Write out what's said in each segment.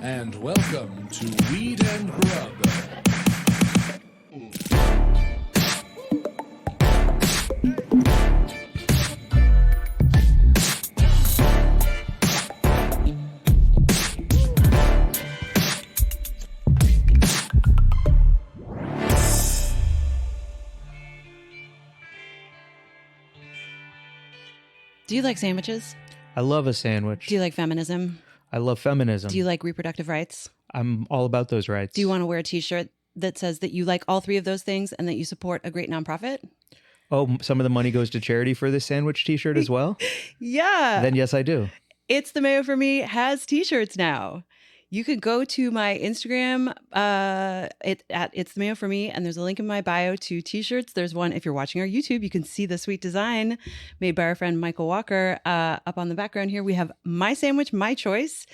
and welcome to Weed and Grub. Do you like sandwiches? I love a sandwich. Do you like feminism? I love feminism. Do you like reproductive rights? I'm all about those rights. Do you want to wear a t-shirt that says that you like all three of those things and that you support a great nonprofit? Oh, some of the money goes to charity for this sandwich t-shirt as well? Yeah. Then yes, I do. It's the Mayo for Me has t-shirts now. You could go to my Instagram It's the Mayo for Me, and there's a link in my bio to t-shirts. There's one, if you're watching our YouTube, you can see the sweet design made by our friend Michael Walker. Up on the background here, we have My Sandwich, My Choice.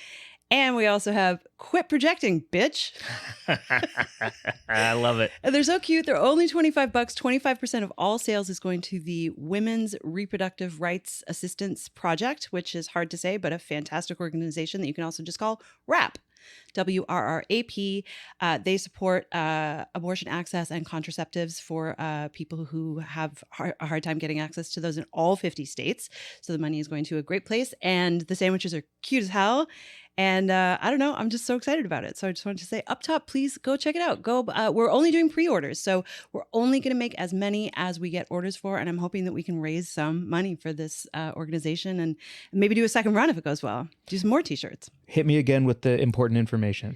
And we also have Quit Projecting, Bitch. I love it. And they're so cute. They're only $25. 25% of all sales is going to the Women's Reproductive Rights Assistance Project, which is hard to say, but a fantastic organization that you can also just call WRRAP. WRRAP. They support abortion access and contraceptives for people who have a hard time getting access to those in all 50 states. So the money is going to a great place. And the sandwiches are cute as hell. And I don't know, I'm just so excited about it. So I just wanted to say up top, please go check it out. We're only doing pre-orders. So we're only going to make as many as we get orders for. And I'm hoping that we can raise some money for this organization and maybe do a second run if it goes well. Do some more t-shirts. Hit me again with the important information.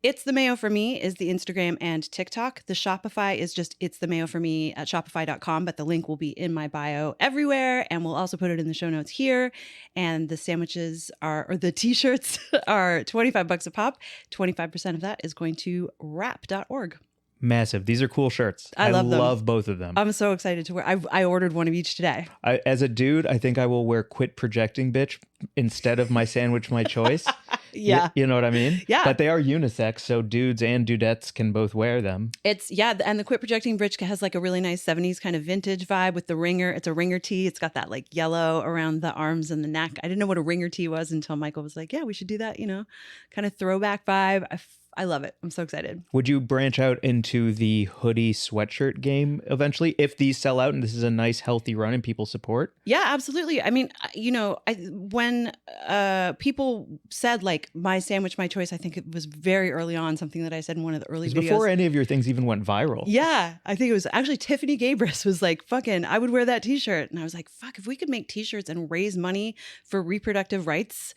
It's the Mayo for Me is the Instagram and TikTok. The Shopify is just It's the Mayo for Me at shopify.com, but the link will be in my bio everywhere. And we'll also put it in the show notes here. And the sandwiches or the t-shirts are $25 a pop. 25% of that is going to WRRAP.org. Massive. These are cool shirts. I love them. Love both of them. I'm so excited to wear. I ordered one of each today. As a dude, I think I will wear Quit Projecting, Bitch instead of My Sandwich, My Choice. Yeah. You know what I mean? Yeah. But they are unisex, so dudes and dudettes can both wear them. And the Quit Projecting Bitch has like a really nice 70s kind of vintage vibe with the ringer. It's a ringer tee. It's got that like yellow around the arms and the neck. I didn't know what a ringer tee was until Michael was like, yeah, we should do that, kind of throwback vibe. I love it. I'm so excited. Would you branch out into the hoodie sweatshirt game eventually if these sell out and this is a nice healthy run and people support? Yeah, absolutely. I mean, when people said like My Sandwich, My Choice, I think it was very early on, something that I said in one of the early videos. Before any of your things even went viral. Yeah, I think it was actually Tiffany Gabris was like, fucking, I would wear that t-shirt. And I was like, fuck, if we could make t-shirts and raise money for reproductive rights,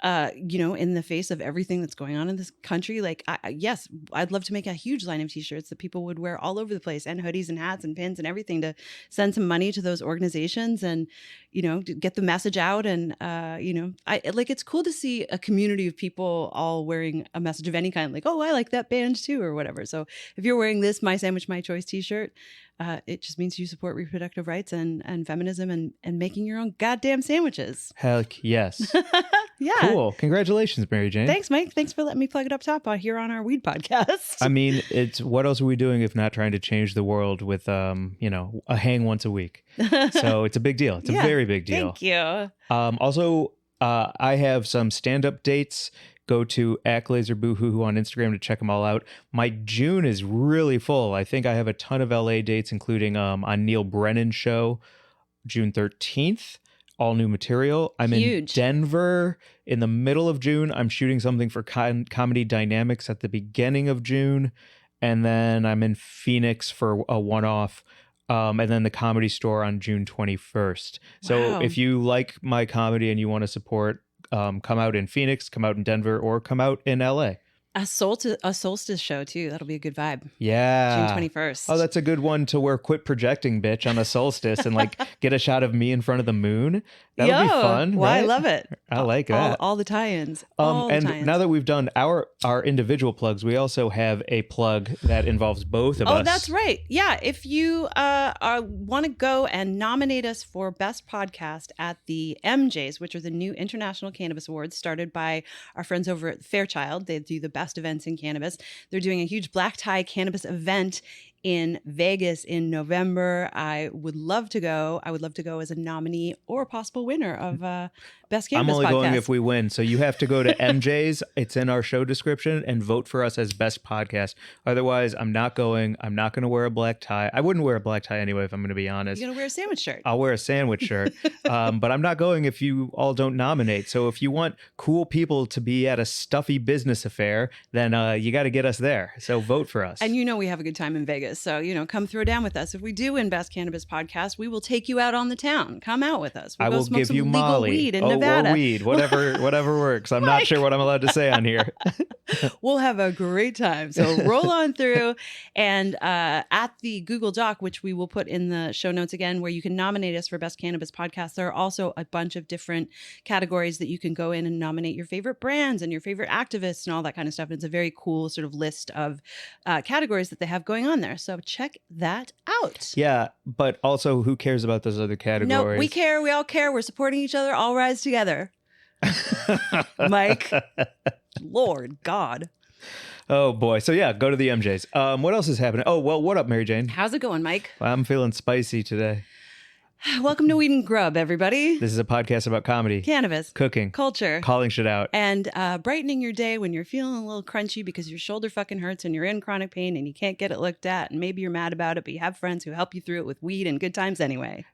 in the face of everything that's going on in this country, like, yes, I'd love to make a huge line of t-shirts that people would wear all over the place, and hoodies and hats and pins and everything to send some money to those organizations and, to get the message out. And, it's cool to see a community of people all wearing a message of any kind, like, oh, I like that band too, or whatever. So if you're wearing this My Sandwich, My Choice t-shirt, it just means you support reproductive rights and feminism and making your own goddamn sandwiches. Heck yes. Yeah. Cool. Congratulations, Mary Jane. Thanks, Mike. Thanks for letting me plug it up top here on our weed podcast. I mean, what else are we doing if not trying to change the world with, a hang once a week? So it's a big deal. It's a very big deal. Thank you. Also, I have some stand-up dates. Go to @LaserBoohoo on Instagram to check them all out. My June is really full. I think I have a ton of LA dates, including on Neil Brennan's show, June 13th. All new material. I'm Huge. in Denver in the middle of June. I'm shooting something for Comedy Dynamics at the beginning of June. And then I'm in Phoenix for a one-off. And then the Comedy Store on June 21st. So Wow. if you like my comedy and you want to support, come out in Phoenix, come out in Denver, or come out in LA. A solstice show too. That'll be a good vibe. Yeah. June 21st. Oh, that's a good one to wear Quit Projecting, Bitch on a solstice and like get a shot of me in front of the moon. That'll be fun. Well, right? I love it. I like that. All the tie-ins. And now that we've done our individual plugs, we also have a plug that involves both of us. Oh, that's right. Yeah. If you want to go and nominate us for Best Podcast at the MJs, which are the new International Cannabis Awards started by our friends over at Fairchild. They do the best events in cannabis. They're doing a huge black tie cannabis event in Vegas in November. I would love to go. I would love to go as a nominee or a possible winner of Best Cannabis I'm only Podcast. going if we win. So you have to go to MJ's. It's in our show description and vote for us as best podcast. Otherwise, I'm not going. I'm not going to wear a black tie. I wouldn't wear a black tie anyway, if I'm going to be honest. You're going to wear a sandwich shirt. I'll wear a sandwich shirt. But I'm not going if you all don't nominate. So if you want cool people to be at a stuffy business affair, then you got to get us there. So vote for us. And you know we have a good time in Vegas. So, come throw down with us. If we do win Best Cannabis Podcast, we will take you out on the town. Come out with us. We'll I go will smoke give some you legal Molly. weed in Or Nevada. weed, whatever works. I'm not sure what I'm allowed to say on here. We'll have a great time. So roll on through. And at the Google Doc, which we will put in the show notes again, where you can nominate us for Best Cannabis Podcast, there are also a bunch of different categories that you can go in and nominate your favorite brands and your favorite activists and all that kind of stuff. And it's a very cool sort of list of categories that they have going on there. So check that out. Yeah, but also who cares about those other categories? No, we care. We all care. We're supporting each other. All rise together. Mike. Lord God. Oh boy. So yeah, go to the MJs. What else is happening? Oh, well, what up, Mary Jane? How's it going, Mike? I'm feeling spicy today. Welcome to Weed and Grub, everybody. This is a podcast about comedy, Cannabis, cooking, culture, calling shit out. and brightening your day when you're feeling a little crunchy because your shoulder fucking hurts and you're in chronic pain and you can't get it looked at and maybe you're mad about it, but you have friends who help you through it with weed and good times anyway.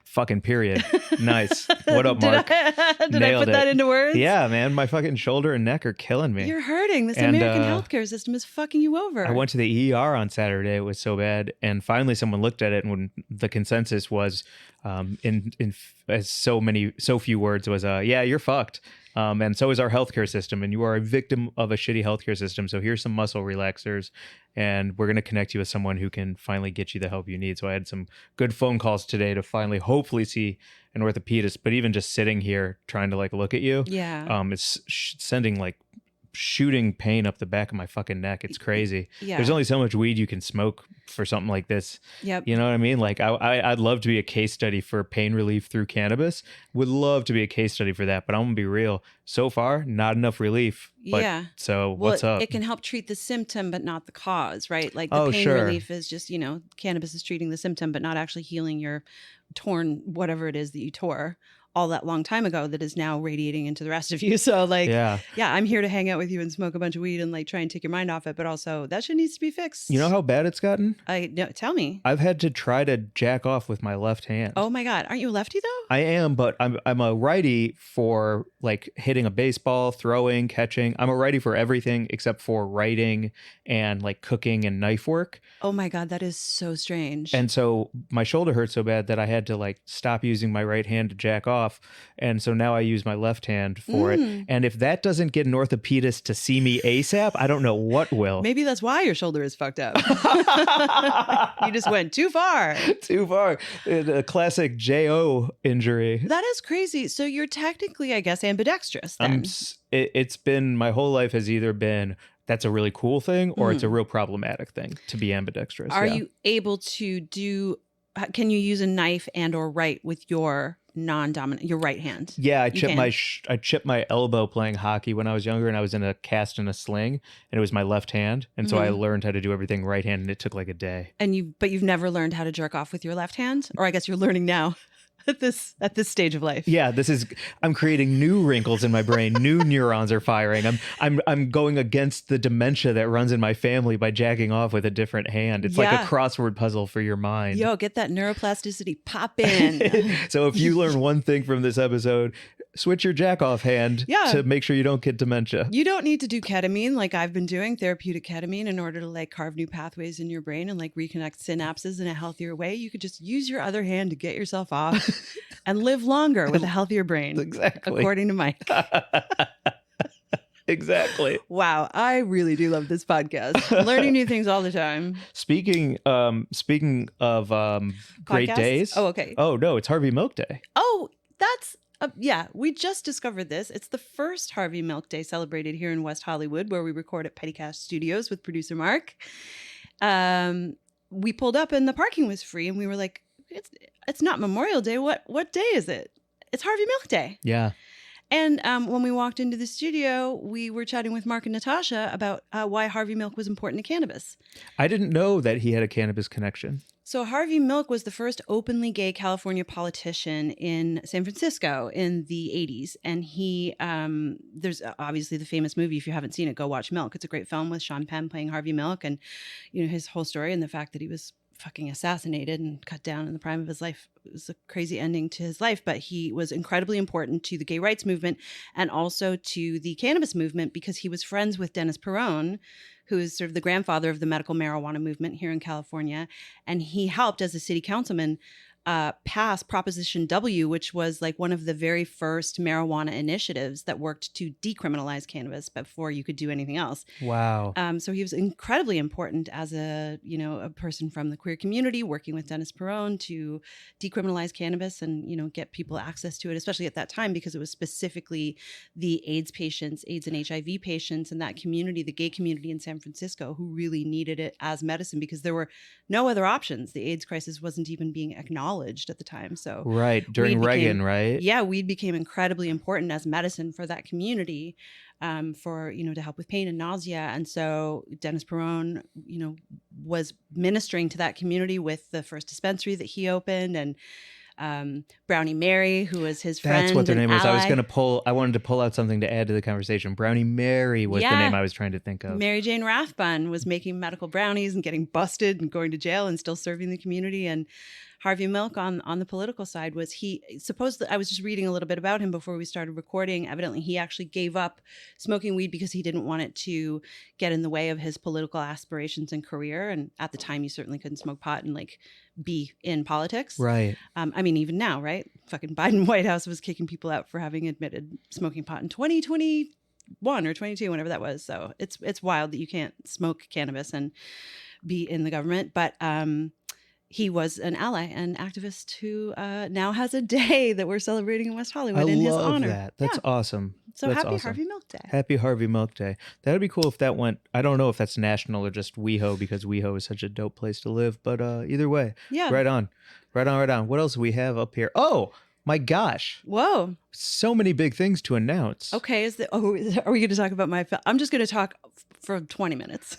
Fucking period. Nice. What up, Did Mark? I Nailed put that it. into words? Yeah, man. My fucking shoulder and neck are killing me. You're hurting. This And, American healthcare system is fucking you over. I went to the ER on Saturday. It was so bad, and finally someone looked at it, and when the consensus was, in as so few words, was, yeah, you're fucked. And so is our healthcare system, and you are a victim of a shitty healthcare system. So here's some muscle relaxers, and we're going to connect you with someone who can finally get you the help you need. So I had some good phone calls today to finally, hopefully, see an orthopedist. But even just sitting here trying to look at you, it's sending shooting pain up the back of my fucking neck. It's crazy. Yeah. There's only so much weed you can smoke for something like this. Yep. You know what I mean? I'd love to be a case study for pain relief through cannabis. Would love to be a case study for that, but I'm gonna be real. So far, not enough relief. But, Yeah. So what's up? It can help treat the symptom, but not the cause, right? Like the pain sure. relief is just, cannabis is treating the symptom, but not actually healing your torn, whatever it is that you tore all that long time ago that is now radiating into the rest of you. So yeah, I'm here to hang out with you and smoke a bunch of weed and try and take your mind off it. But also that shit needs to be fixed. You know how bad it's gotten? Tell me. I've had to try to jack off with my left hand. Oh my God. Aren't you a lefty though? I am, but I'm a righty for hitting a baseball, throwing, catching. I'm a righty for everything except for writing and cooking and knife work. Oh my God, that is so strange. And so my shoulder hurt so bad that I had to stop using my right hand to jack off. And so now I use my left hand for it. And if that doesn't get an orthopedist to see me ASAP, I don't know what will. Maybe that's why your shoulder is fucked up. You just went too far. Too far. A classic JO injury. That is crazy. So you're technically, I guess, ambidextrous then. It's been, my whole life has either been, that's a really cool thing or it's a real problematic thing to be ambidextrous. Are you able to can you use a knife and or write with your non-dominant, your right hand? Yeah, I chipped my elbow playing hockey when I was younger, and I was in a cast and a sling, and it was my left hand, and so I learned how to do everything right hand, and it took a day. But you've never learned how to jerk off with your left hand, or I guess you're learning now. At this stage of life. Yeah, I'm creating new wrinkles in my brain. New neurons are firing. I'm going against the dementia that runs in my family by jacking off with a different hand. It's like a crossword puzzle for your mind. Yo, get that neuroplasticity popping. So if you learn one thing from this episode, switch your jack off hand to make sure you don't get dementia. You don't need to do ketamine like I've been doing, therapeutic ketamine, in order to carve new pathways in your brain and reconnect synapses in a healthier way. You could just use your other hand to get yourself off and live longer with a healthier brain. Exactly. According to Mike. Exactly. Wow, I really do love this podcast. Learning new things all the time. Speaking of great days. Oh, okay. Oh no, it's Harvey Milk Day. Oh, that's we just discovered this. It's the first Harvey Milk Day celebrated here in West Hollywood, where we record at Pettycast Studios with producer Mark. We pulled up and the parking was free, and we were like, it's not Memorial Day. What day is it? It's Harvey Milk Day. Yeah. And when we walked into the studio, we were chatting with Mark and Natasha about why Harvey Milk was important to cannabis. I didn't know that he had a cannabis connection. So Harvey Milk was the first openly gay California politician in San Francisco in the 80s. And he, there's obviously the famous movie. If you haven't seen it, go watch Milk. It's a great film with Sean Penn playing Harvey Milk, and, you know, his whole story and the fact that he was fucking assassinated and cut down in the prime of his life. It was a crazy ending to his life, but he was incredibly important to the gay rights movement and also to the cannabis movement because he was friends with Dennis Perone, who is sort of the grandfather of the medical marijuana movement here in California. And he helped as a city councilman pass Proposition W, which was like one of the very first marijuana initiatives that worked to decriminalize cannabis before you could do anything else. Wow. So he was incredibly important as a person from the queer community working with Dennis Perone to decriminalize cannabis and, you know, get people access to it, especially at that time, because it was specifically the AIDS patients, AIDS and HIV patients in that community, the gay community in San Francisco, who really needed it as medicine because there were no other options. The AIDS crisis wasn't even being acknowledged at the time. So right. During Reagan, right? Yeah, weed became incredibly important as medicine for that community, for, you know, to help with pain and nausea. And so Dennis Perone, you know, was ministering to that community with the first dispensary that he opened, and Brownie Mary, who was his friend. That's what their name was. ally. I wanted to pull out something to add to the conversation. Brownie Mary was the name I was trying to think of. Mary Jane Rathbun was making medical brownies and getting busted and going to jail and still serving the community. And Harvey Milk on the political side was I was just reading a little bit about him before we started recording. Evidently, he actually gave up smoking weed because he didn't want it to get in the way of his political aspirations and career. And at the time, you certainly couldn't smoke pot and like be in politics. Right. I mean, even now, right? Fucking Biden White House was kicking people out for having admitted smoking pot in 2021 or 22, whenever that was. So it's wild that you can't smoke cannabis and be in the government. But he was an ally and activist who now has a day that we're celebrating in West Hollywood in his honor. That. That's awesome. So That's happy awesome. Harvey Milk Day. Happy Harvey Milk Day. That would be cool if that went. I don't know if that's national or just WeHo, because WeHo is such a dope place to live. But either way, Yeah. right on. What else do we have up here? Oh my gosh. Whoa. So many big things to announce. Okay. Are we going to talk about my film? I'm just going to talk for 20 minutes.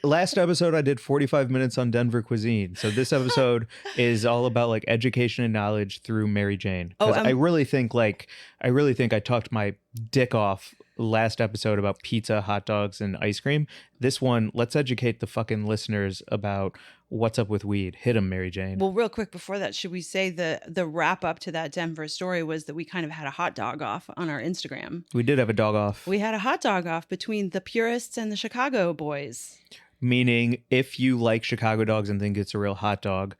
Last episode I did 45 minutes on Denver cuisine. So this episode is all about like education and knowledge through Mary Jane. Because I really think I talked my dick off last episode about pizza, hot dogs, and ice cream. This one, let's educate the fucking listeners about what's up with weed. Hit 'em, Mary Jane. Well, real quick before that, should we say the wrap up to that Denver story was that we kind of had a hot dog off on our Instagram. We did have a dog off. We had a hot dog off between the purists and the Chicago boys. Meaning, if you like Chicago dogs and think it's a real hot dog,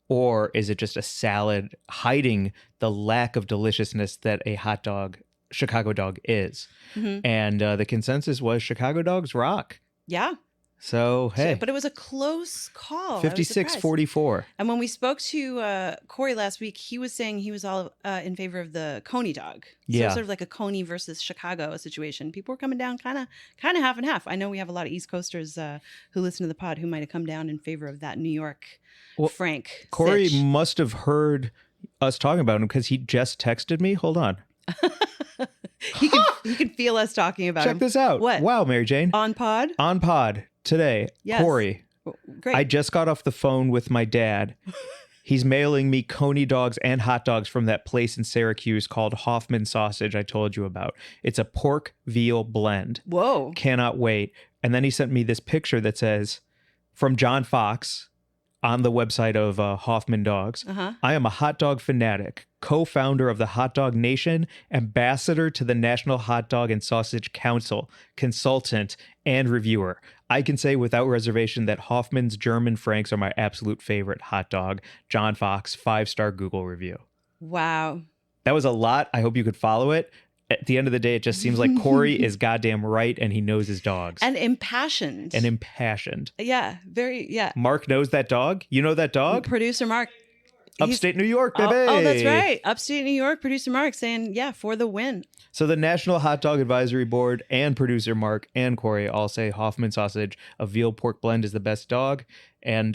or is it just a salad hiding the lack of deliciousness that a hot dog, Chicago dog, is? Mm-hmm. And the consensus was Chicago dogs rock. Yeah. So, hey. But it was a close call. 56-44. And when we spoke to Corey last week, he was saying he was all in favor of the Coney dog. So Yeah. sort of like a Coney versus Chicago situation. People were coming down kind of half and half. I know we have a lot of East Coasters who listen to the pod who might have come down in favor of that New York Frank. Corey sitch. must have heard us talking about him because he just texted me. Hold on. he can feel us talking about him. Check this out. What? Wow, Mary Jane. On pod? On pod today. Yes. Corey. Great. I just got off the phone with my dad. He's mailing me Coney dogs and hot dogs from that place in Syracuse called Hoffman Sausage I told you about. It's a pork veal blend. Whoa. Cannot wait. And then he sent me this picture that says, from John Fox on the website of Hoffman Dogs. Uh-huh. I am a hot dog fanatic, co-founder of the Hot Dog Nation, ambassador to the National Hot Dog and Sausage Council, consultant, and reviewer. I can say without reservation that Hoffman's German Franks are my absolute favorite hot dog. John Fox, 5-star Google review. Wow. That was a lot. I hope you could follow it. At the end of the day, it just seems like Corey is goddamn right and he knows his dogs. And impassioned. Yeah. Very, yeah. Mark knows that dog. You know that dog? Producer Mark. Upstate New York, baby. Oh, that's right. Upstate New York, producer Mark saying, yeah, for the win. So the National Hot Dog Advisory Board and producer Mark and Corey all say Hoffman Sausage, a veal pork blend, is the best dog. And,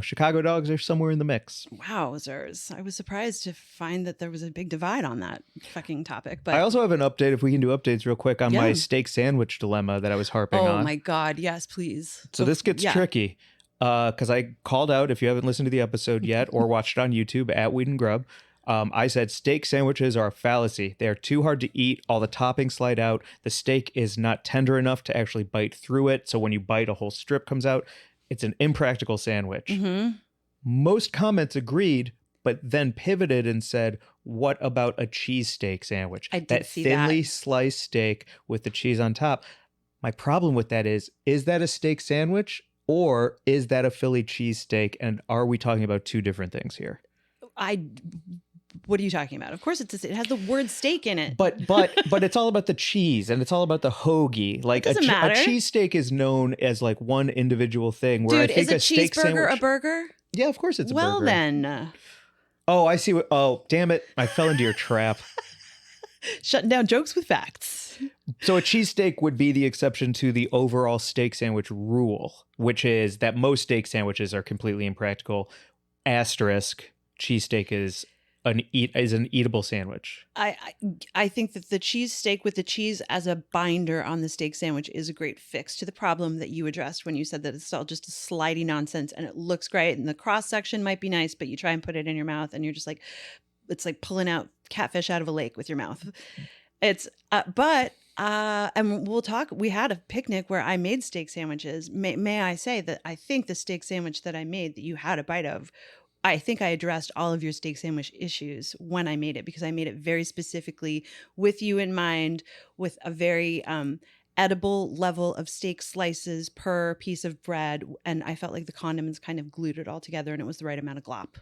Chicago dogs are somewhere in the mix. Wowzers. I was surprised to find that there was a big divide on that fucking topic. But I also have an update, if we can do updates real quick, on my steak sandwich dilemma that I was harping on. Oh my God. Yes, please. So this gets tricky because I called out, if you haven't listened to the episode yet or watched it on YouTube at Weed and Grub, I said steak sandwiches are a fallacy. They are too hard to eat. All the toppings slide out. The steak is not tender enough to actually bite through it. So when you bite, a whole strip comes out. It's an impractical sandwich. Mm-hmm. Most comments agreed, but then pivoted and said, what about a cheesesteak sandwich? I did that see thinly that. sliced steak with the cheese on top. My problem with that is that a steak sandwich or is that a Philly cheesesteak? And are we talking about two different things here? What are you talking about? Of course, it has the word steak in it. But it's all about the cheese and it's all about the hoagie. Like doesn't matter. A cheesesteak is known as like one individual thing. Where Dude, I think is a steak cheeseburger sandwich, a burger? Yeah, of course it's a burger. Well then. Oh, I see. Oh, damn it! I fell into your trap. Shutting down jokes with facts. So a cheesesteak would be the exception to the overall steak sandwich rule, which is that most steak sandwiches are completely impractical. Asterisk, cheesesteak is an eatable sandwich. I think that the cheese steak with the cheese as a binder on the steak sandwich is a great fix to the problem that you addressed when you said that it's all just a slidey nonsense and it looks great and the cross section might be nice, but you try and put it in your mouth and you're just like, it's like pulling out catfish out of a lake with your mouth. It's and we'll talk. We had a picnic where I made steak sandwiches. May I say that I think the steak sandwich that I made that you had a bite of, I think I addressed all of your steak sandwich issues when I made it because I made it very specifically with you in mind, with a very edible level of steak slices per piece of bread. And I felt like the condiments kind of glued it all together and it was the right amount of glop.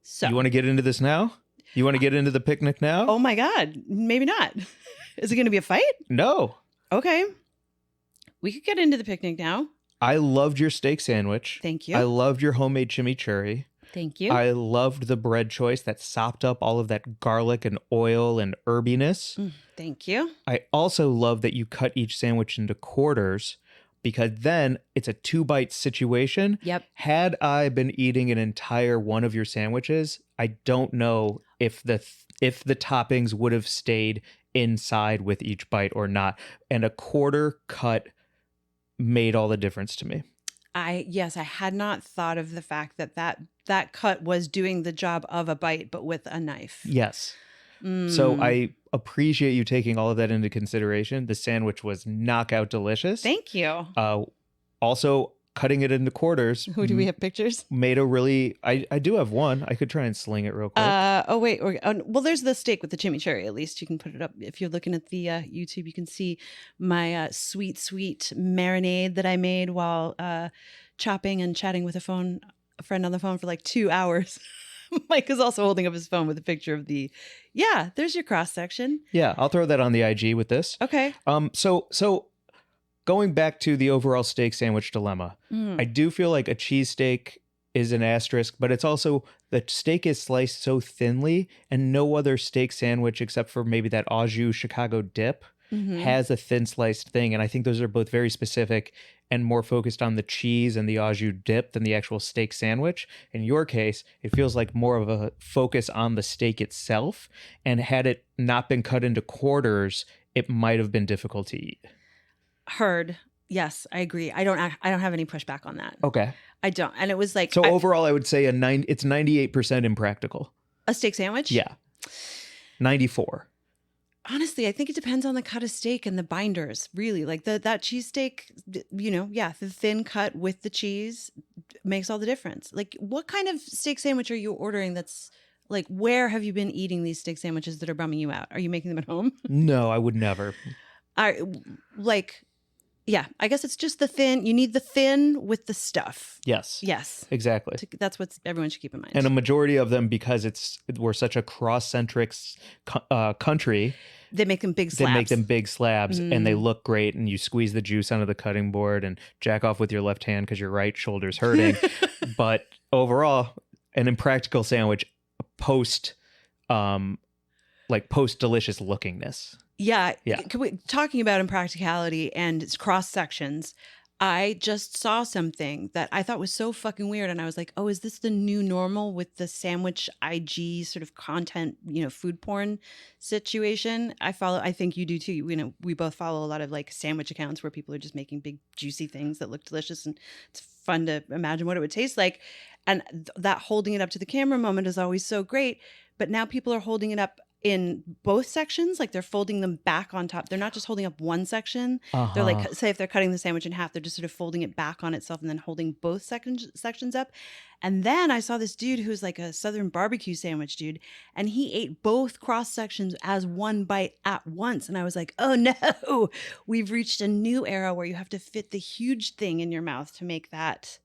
So you want to get into this now? You want to get into the picnic now? Oh my God, maybe not. Is it going to be a fight? No. Okay. We could get into the picnic now. I loved your steak sandwich. Thank you. I loved your homemade chimichurri. Thank you. I loved the bread choice that sopped up all of that garlic and oil and herbiness. Thank you. I also love that you cut each sandwich into quarters because then it's a 2-bite situation. Yep. Had I been eating an entire one of your sandwiches, I don't know if the toppings would have stayed inside with each bite or not. And a quarter cut made all the difference to me. I had not thought of the fact that cut was doing the job of a bite, but with a knife. Yes. So I appreciate you taking all of that into consideration. The sandwich was knockout delicious. Thank you. Also, cutting it into quarters. Who do we have pictures? Made a really. I do have one. I could try and sling it real quick. Oh wait. Well, there's the steak with the chimichurri. At least you can put it up. If you're looking at the YouTube, you can see my sweet marinade that I made while chopping and chatting with a friend on the phone for like 2 hours. Mike is also holding up his phone with a picture of there's your cross section. Yeah, I'll throw that on the IG with this. Okay. So going back to the overall steak sandwich dilemma, I do feel like a cheesesteak is an asterisk, but it's also the steak is sliced so thinly and no other steak sandwich except for maybe that au jus Chicago dip has a thin sliced thing. And I think those are both very specific and more focused on the cheese and the au jus dip than the actual steak sandwich. In your case, it feels like more of a focus on the steak itself. And had it not been cut into quarters, it might have been difficult to eat. Heard. Yes, I agree. I don't have any pushback on that. Okay. I don't. And it was like so overall I would say it's 98% impractical. A steak sandwich? Yeah. 94. Honestly, I think it depends on the cut of steak and the binders, really. Like that cheesesteak, the thin cut with the cheese makes all the difference. Like what kind of steak sandwich are you ordering that's like, where have you been eating these steak sandwiches that are bumming you out? Are you making them at home? No, I would never. Yeah, I guess it's just the thin. You need the thin with the stuff. Yes. Yes. Exactly. That's what everyone should keep in mind. And a majority of them, because we're such a cross-centric country, they make them big slabs. And they look great. And you squeeze the juice onto the cutting board and jack off with your left hand because your right shoulder's hurting. But overall, an impractical sandwich post delicious lookingness. Yeah. Talking about impracticality and cross sections, I just saw something that I thought was so fucking weird. And I was like, oh, is this the new normal with the sandwich IG sort of content, food porn situation? I think you do too. We both follow a lot of like sandwich accounts where people are just making big, juicy things that look delicious. And it's fun to imagine what it would taste like. And that holding it up to the camera moment is always so great. But now people are holding it up in both sections, like they're folding them back on top. They're not just holding up one section. They're like, say if they're cutting the sandwich in half, they're just sort of folding it back on itself and then holding both sections up. And then I saw this dude who's like a Southern barbecue sandwich dude, and he ate both cross sections as one bite at once. And I was like, oh no, we've reached a new era where you have to fit the huge thing in your mouth to make that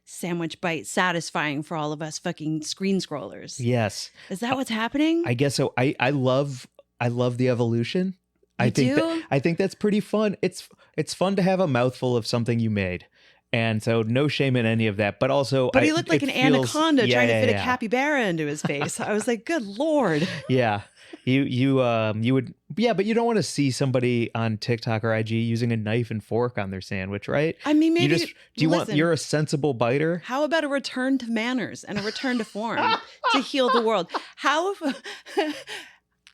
sandwich bite satisfying for all of us fucking screen scrollers. Yes. Is that what's happening? I guess so. I love the evolution. I think that's pretty fun. It's fun to have a mouthful of something you made. And so no shame in any of that, but also he looked like an anaconda trying to fit a capybara into his face. I was like, good Lord. Yeah. You would, but you don't want to see somebody on TikTok or IG using a knife and fork on their sandwich, right? I mean, maybe you're a sensible biter? How about a return to manners and a return to form to heal the world?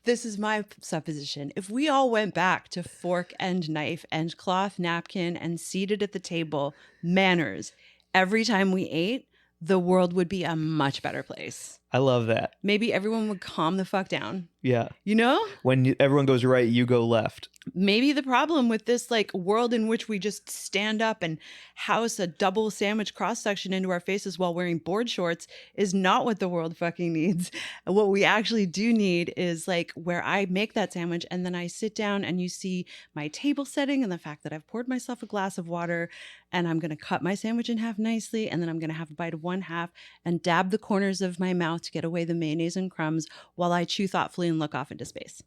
This is my supposition. If we all went back to fork and knife and cloth napkin and seated at the table, manners, every time we ate, the world would be a much better place. I love that. Maybe everyone would calm the fuck down. Yeah. When everyone goes right, you go left. Maybe the problem with this like world in which we just stand up and house a double sandwich cross section into our faces while wearing board shorts is not what the world fucking needs. What we actually do need is like where I make that sandwich and then I sit down and you see my table setting and the fact that I've poured myself a glass of water and I'm going to cut my sandwich in half nicely and then I'm going to have a bite of one half and dab the corners of my mouth to get away the mayonnaise and crumbs while I chew thoughtfully and look off into space.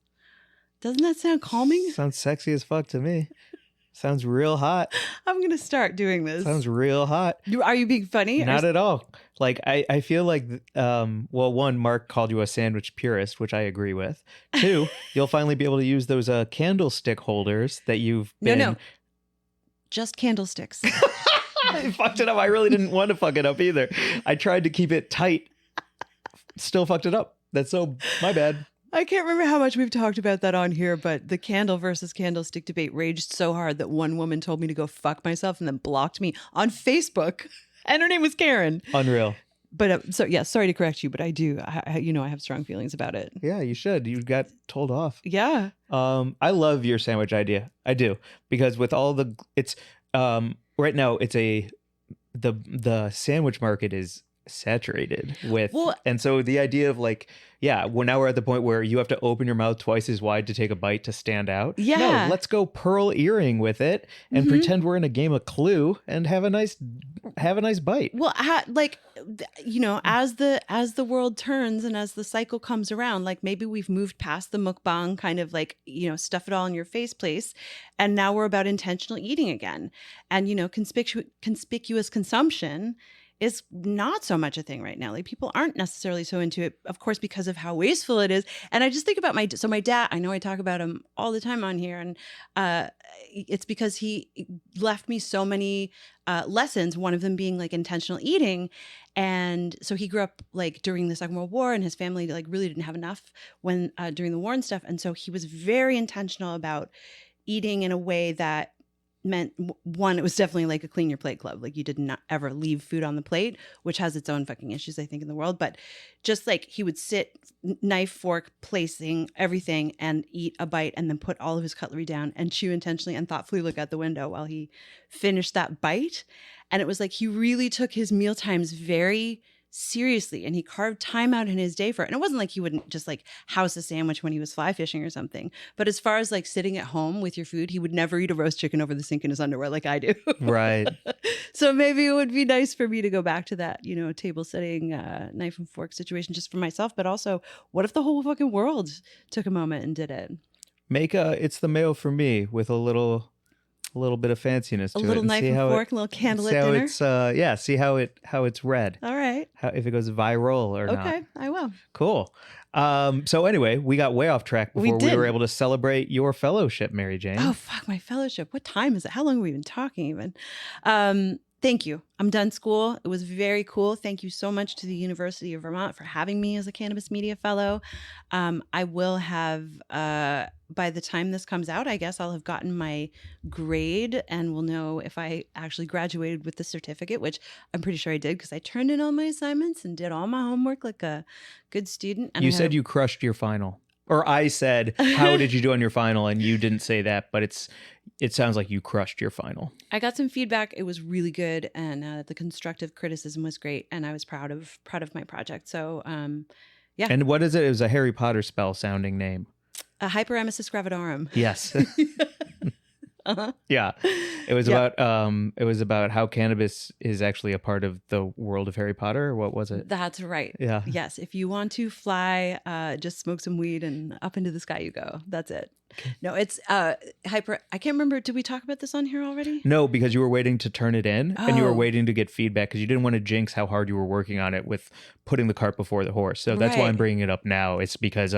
Doesn't that sound calming? Sounds sexy as fuck to me. Sounds real hot. I'm going to start doing this. Sounds real hot. Are you being funny? Not at all. Like, I feel like, one, Mark called you a sandwich purist, which I agree with. Two, you'll finally be able to use those candlestick holders that you've been... No. Just candlesticks. I fucked it up. I really didn't want to fuck it up either. I tried to keep it tight. Still fucked it up. That's so my bad. I can't remember how much we've talked about that on here, but the candle versus candlestick debate raged so hard that one woman told me to go fuck myself and then blocked me on Facebook. And her name was Karen. Unreal. But sorry to correct you, but I do. I have strong feelings about it. Yeah, you should. You got told off. Yeah. I love your sandwich idea. I do. Because with all it's right now the sandwich market is saturated with, and so the idea of like, now we're at the point where you have to open your mouth twice as wide to take a bite to stand out. Yeah. No, let's go pearl earring with it and pretend we're in a game of Clue and have a nice bite. Well, as the world turns and as the cycle comes around, like maybe we've moved past the mukbang kind of like, stuff it all in your face place. And now we're about intentional eating again. And, conspicuous consumption is not so much a thing right now. Like people aren't necessarily so into it, of course, because of how wasteful it is. And I just think about my dad, I know I talk about him all the time on here. And it's because he left me so many lessons, one of them being like intentional eating. And so he grew up like during the Second World War and his family like really didn't have enough when during the war and stuff. And so he was very intentional about eating in a way that meant, one, it was definitely like a clean your plate club. Like you did not ever leave food on the plate, which has its own fucking issues, I think, in the world. But just like he would sit, knife, fork, placing everything and eat a bite and then put all of his cutlery down and chew intentionally and thoughtfully look out the window while he finished that bite. And it was like he really took his meal times very seriously and he carved time out in his day for it. And it wasn't like he wouldn't just like house a sandwich when he was fly fishing or something. But as far as like sitting at home with your food, he would never eat a roast chicken over the sink in his underwear like I do. Right. So maybe it would be nice for me to go back to that, table setting, knife and fork situation just for myself. But also, what if the whole fucking world took a moment and did it? Make it's the mayo for me with a little a little bit of fanciness A to it. little And knife see and how fork, a little candlelit dinner. See how it's read. All right. If it goes viral or not. Okay, I will. Cool. So anyway, we got way off track before we were able to celebrate your fellowship, Mary Jane. Oh, fuck, my fellowship. What time is it? How long have we been talking even? Thank you. I'm done school. It was very cool. Thank you so much to the University of Vermont for having me as a Cannabis Media Fellow. I will have, by the time this comes out, I guess I'll have gotten my grade and we'll know if I actually graduated with the certificate, which I'm pretty sure I did because I turned in all my assignments and did all my homework like a good student. And you said you crushed your final. Or I said, how did you do on your final? And you didn't say that, but it sounds like you crushed your final. I got some feedback. It was really good. And the constructive criticism was great. And I was proud of my project. So, yeah. And what is it? It was a Harry Potter spell sounding name. A Hyperemesis gravidarum. Yes. Uh-huh. Yeah. It was about how cannabis is actually a part of the world of Harry Potter. Or what was it? That's right. Yeah. Yes. If you want to fly, just smoke some weed and up into the sky you go. That's it. Okay. No, it's I can't remember. Did we talk about this on here already? No, because you were waiting to turn it in and you were waiting to get feedback because you didn't want to jinx how hard you were working on it with putting the cart before the horse. So that's why I'm bringing it up now. It's because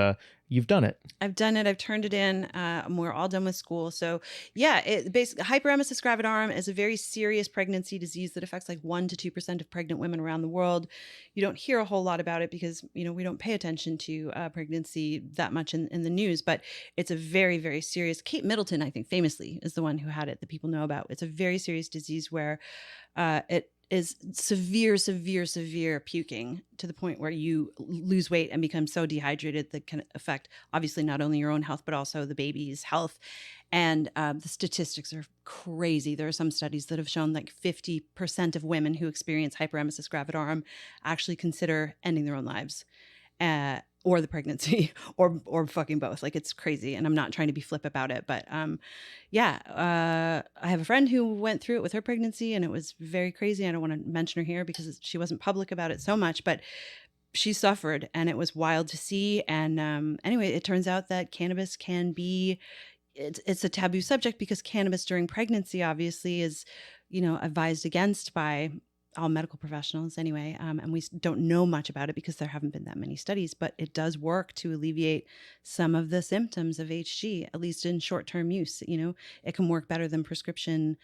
you've done it. I've done it. I've turned it in. We're all done with school. So yeah, it basically Hyperemesis gravidarum is a very serious pregnancy disease that affects like 1% to 2% of pregnant women around the world. You don't hear a whole lot about it because, we don't pay attention to pregnancy that much in the news, but it's a very, very serious. Kate Middleton, I think famously is the one who had it that people know about. It's a very serious disease where it is severe puking to the point where you lose weight and become so dehydrated that can affect obviously not only your own health, but also the baby's health. And the statistics are crazy. There are some studies that have shown like 50% of women who experience hyperemesis gravidarum actually consider ending their own lives. Or the pregnancy or fucking both. Like it's crazy. And I'm not trying to be flip about it, but I have a friend who went through it with her pregnancy and it was very crazy. I don't want to mention her here because she wasn't public about it so much, but she suffered and it was wild to see. And anyway, it turns out that cannabis can be, it's a taboo subject because cannabis during pregnancy obviously is, advised against by all medical professionals anyway. And we don't know much about it because there haven't been that many studies, but it does work to alleviate some of the symptoms of HG, at least in short-term use. It can work better than prescription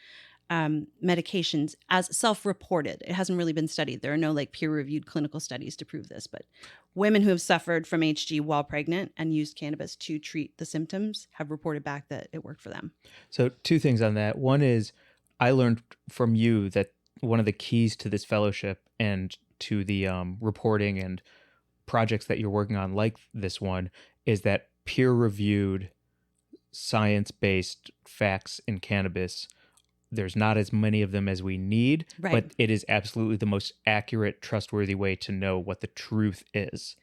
medications as self-reported. It hasn't really been studied. There are no like peer-reviewed clinical studies to prove this, but women who have suffered from HG while pregnant and used cannabis to treat the symptoms have reported back that it worked for them. So 2 things on that. One is I learned from you that one of the keys to this fellowship and to the reporting and projects that you're working on like this one is that peer-reviewed science-based facts in cannabis, there's not as many of them as we need, right. But it is absolutely the most accurate, trustworthy way to know what the truth is.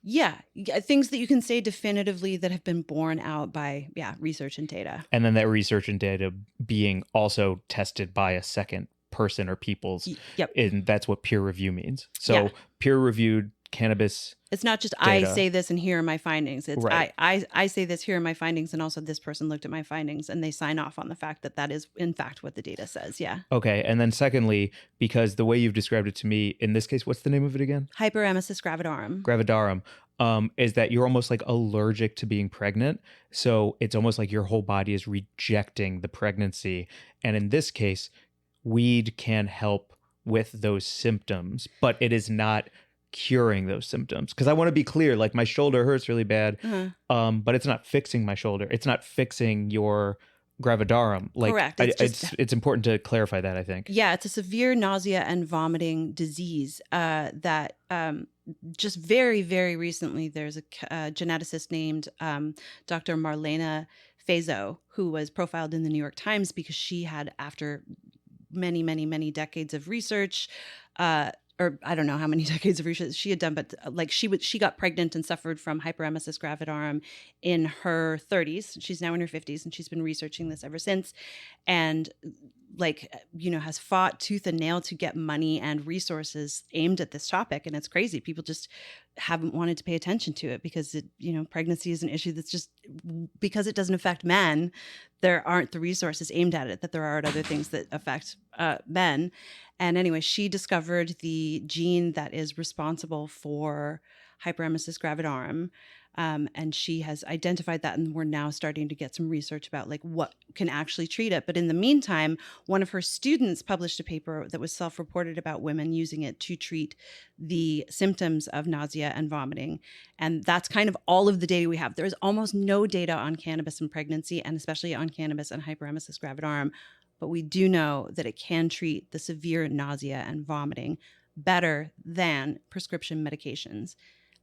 Yeah, things that you can say definitively that have been borne out by research and data. And then that research and data being also tested by a second person or people's. Yep. And that's what peer review means. So peer-reviewed cannabis. It's not just data. I say this and here are my findings. It's right. I say this, here are my findings, and also this person looked at my findings and they sign off on the fact that is in fact what the data says. Yeah. Okay. And then secondly, because the way you've described it to me, in this case, what's the name of it again? Hyperemesis gravidarum. Is that you're almost like allergic to being pregnant. So it's almost like your whole body is rejecting the pregnancy. And in this case, weed can help with those symptoms, but it is not curing those symptoms. Because I want to be clear, like my shoulder hurts really bad, but it's not fixing my shoulder. It's not fixing your gravidarum. Like, correct. It's important to clarify that, I think. Yeah, it's a severe nausea and vomiting disease that just very, very recently, there's a geneticist named Dr. Marlena Fazo, who was profiled in the New York Times because she had, after many, many, many decades of research, or I don't know how many decades of research she had done, but like she got pregnant and suffered from hyperemesis gravidarum in her 30s. She's now in her 50s and she's been researching this ever since. And has fought tooth and nail to get money and resources aimed at this topic. And it's crazy. People just haven't wanted to pay attention to it because pregnancy is an issue that's just, because it doesn't affect men, there aren't the resources aimed at it that there are at other things that affect men. And anyway, she discovered the gene that is responsible for hyperemesis gravidarum. And she has identified that, and we're now starting to get some research about like what can actually treat it. But in the meantime, one of her students published a paper that was self-reported about women using it to treat the symptoms of nausea and vomiting. And that's kind of all of the data we have. There is almost no data on cannabis and pregnancy, and especially on cannabis and hyperemesis gravidarum. But we do know that it can treat the severe nausea and vomiting better than prescription medications,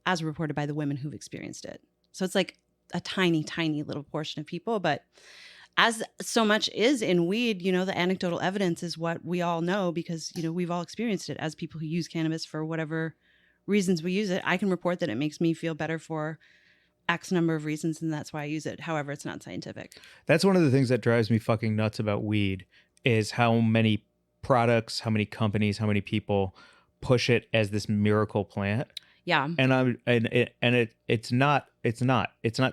as reported by the women who've experienced it. So it's like a tiny, tiny little portion of people. But as so much is in weed, the anecdotal evidence is what we all know because, we've all experienced it as people who use cannabis for whatever reasons we use it. I can report that it makes me feel better for X number of reasons, and that's why I use it. However, it's not scientific. That's one of the things that drives me fucking nuts about weed is how many products, how many companies, how many people push it as this miracle plant. Yeah. And it's not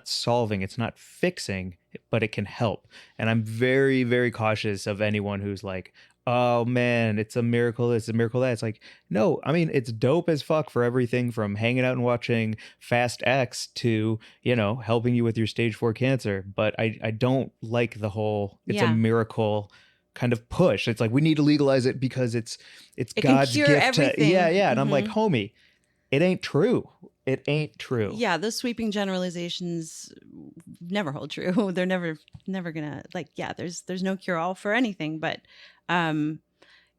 solving, it's not fixing, but it can help. And I'm very, very cautious of anyone who's like, oh man, it's a miracle, it's a miracle that. It's like, no, I mean, it's dope as fuck for everything from hanging out and watching Fast X to, helping you with your stage 4 cancer. But I don't like the whole, it's a miracle kind of push. It's like, we need to legalize it because it God's gift everything. Yeah. And I'm like, homie, it ain't true. It ain't true. Yeah, those sweeping generalizations never hold true. They're never gonna there's no cure all for anything. But and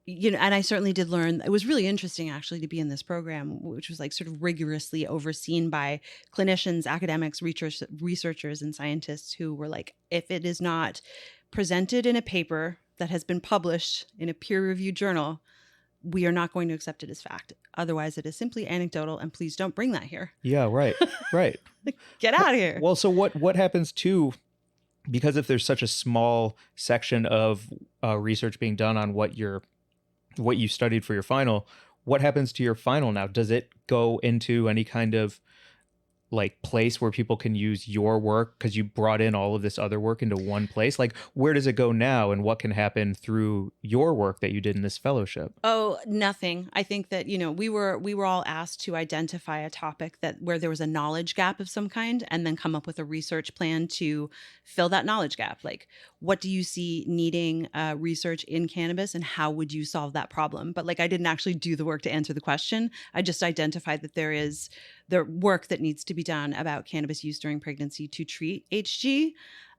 I certainly did learn. It was really interesting actually to be in this program, which was like sort of rigorously overseen by clinicians, academics, researchers, and scientists who were like, if it is not presented in a paper that has been published in a peer-reviewed journal, we are not going to accept it as fact. Otherwise, it is simply anecdotal, and please don't bring that here. Yeah, right. Get out of here. Well, so what happens too, because if there's such a small section of research being done on what you studied for your final, what happens to your final now? Does it go into any kind of like place where people can use your work because you brought in all of this other work into one place? Like, where does it go now, and what can happen through your work that you did in this fellowship? Oh, nothing. I think that, we were all asked to identify a topic where there was a knowledge gap of some kind, and then come up with a research plan to fill that knowledge gap. Like, what do you see needing research in cannabis, and how would you solve that problem? But like, I didn't actually do the work to answer the question. I just identified that there is the work that needs to be done about cannabis use during pregnancy to treat HG.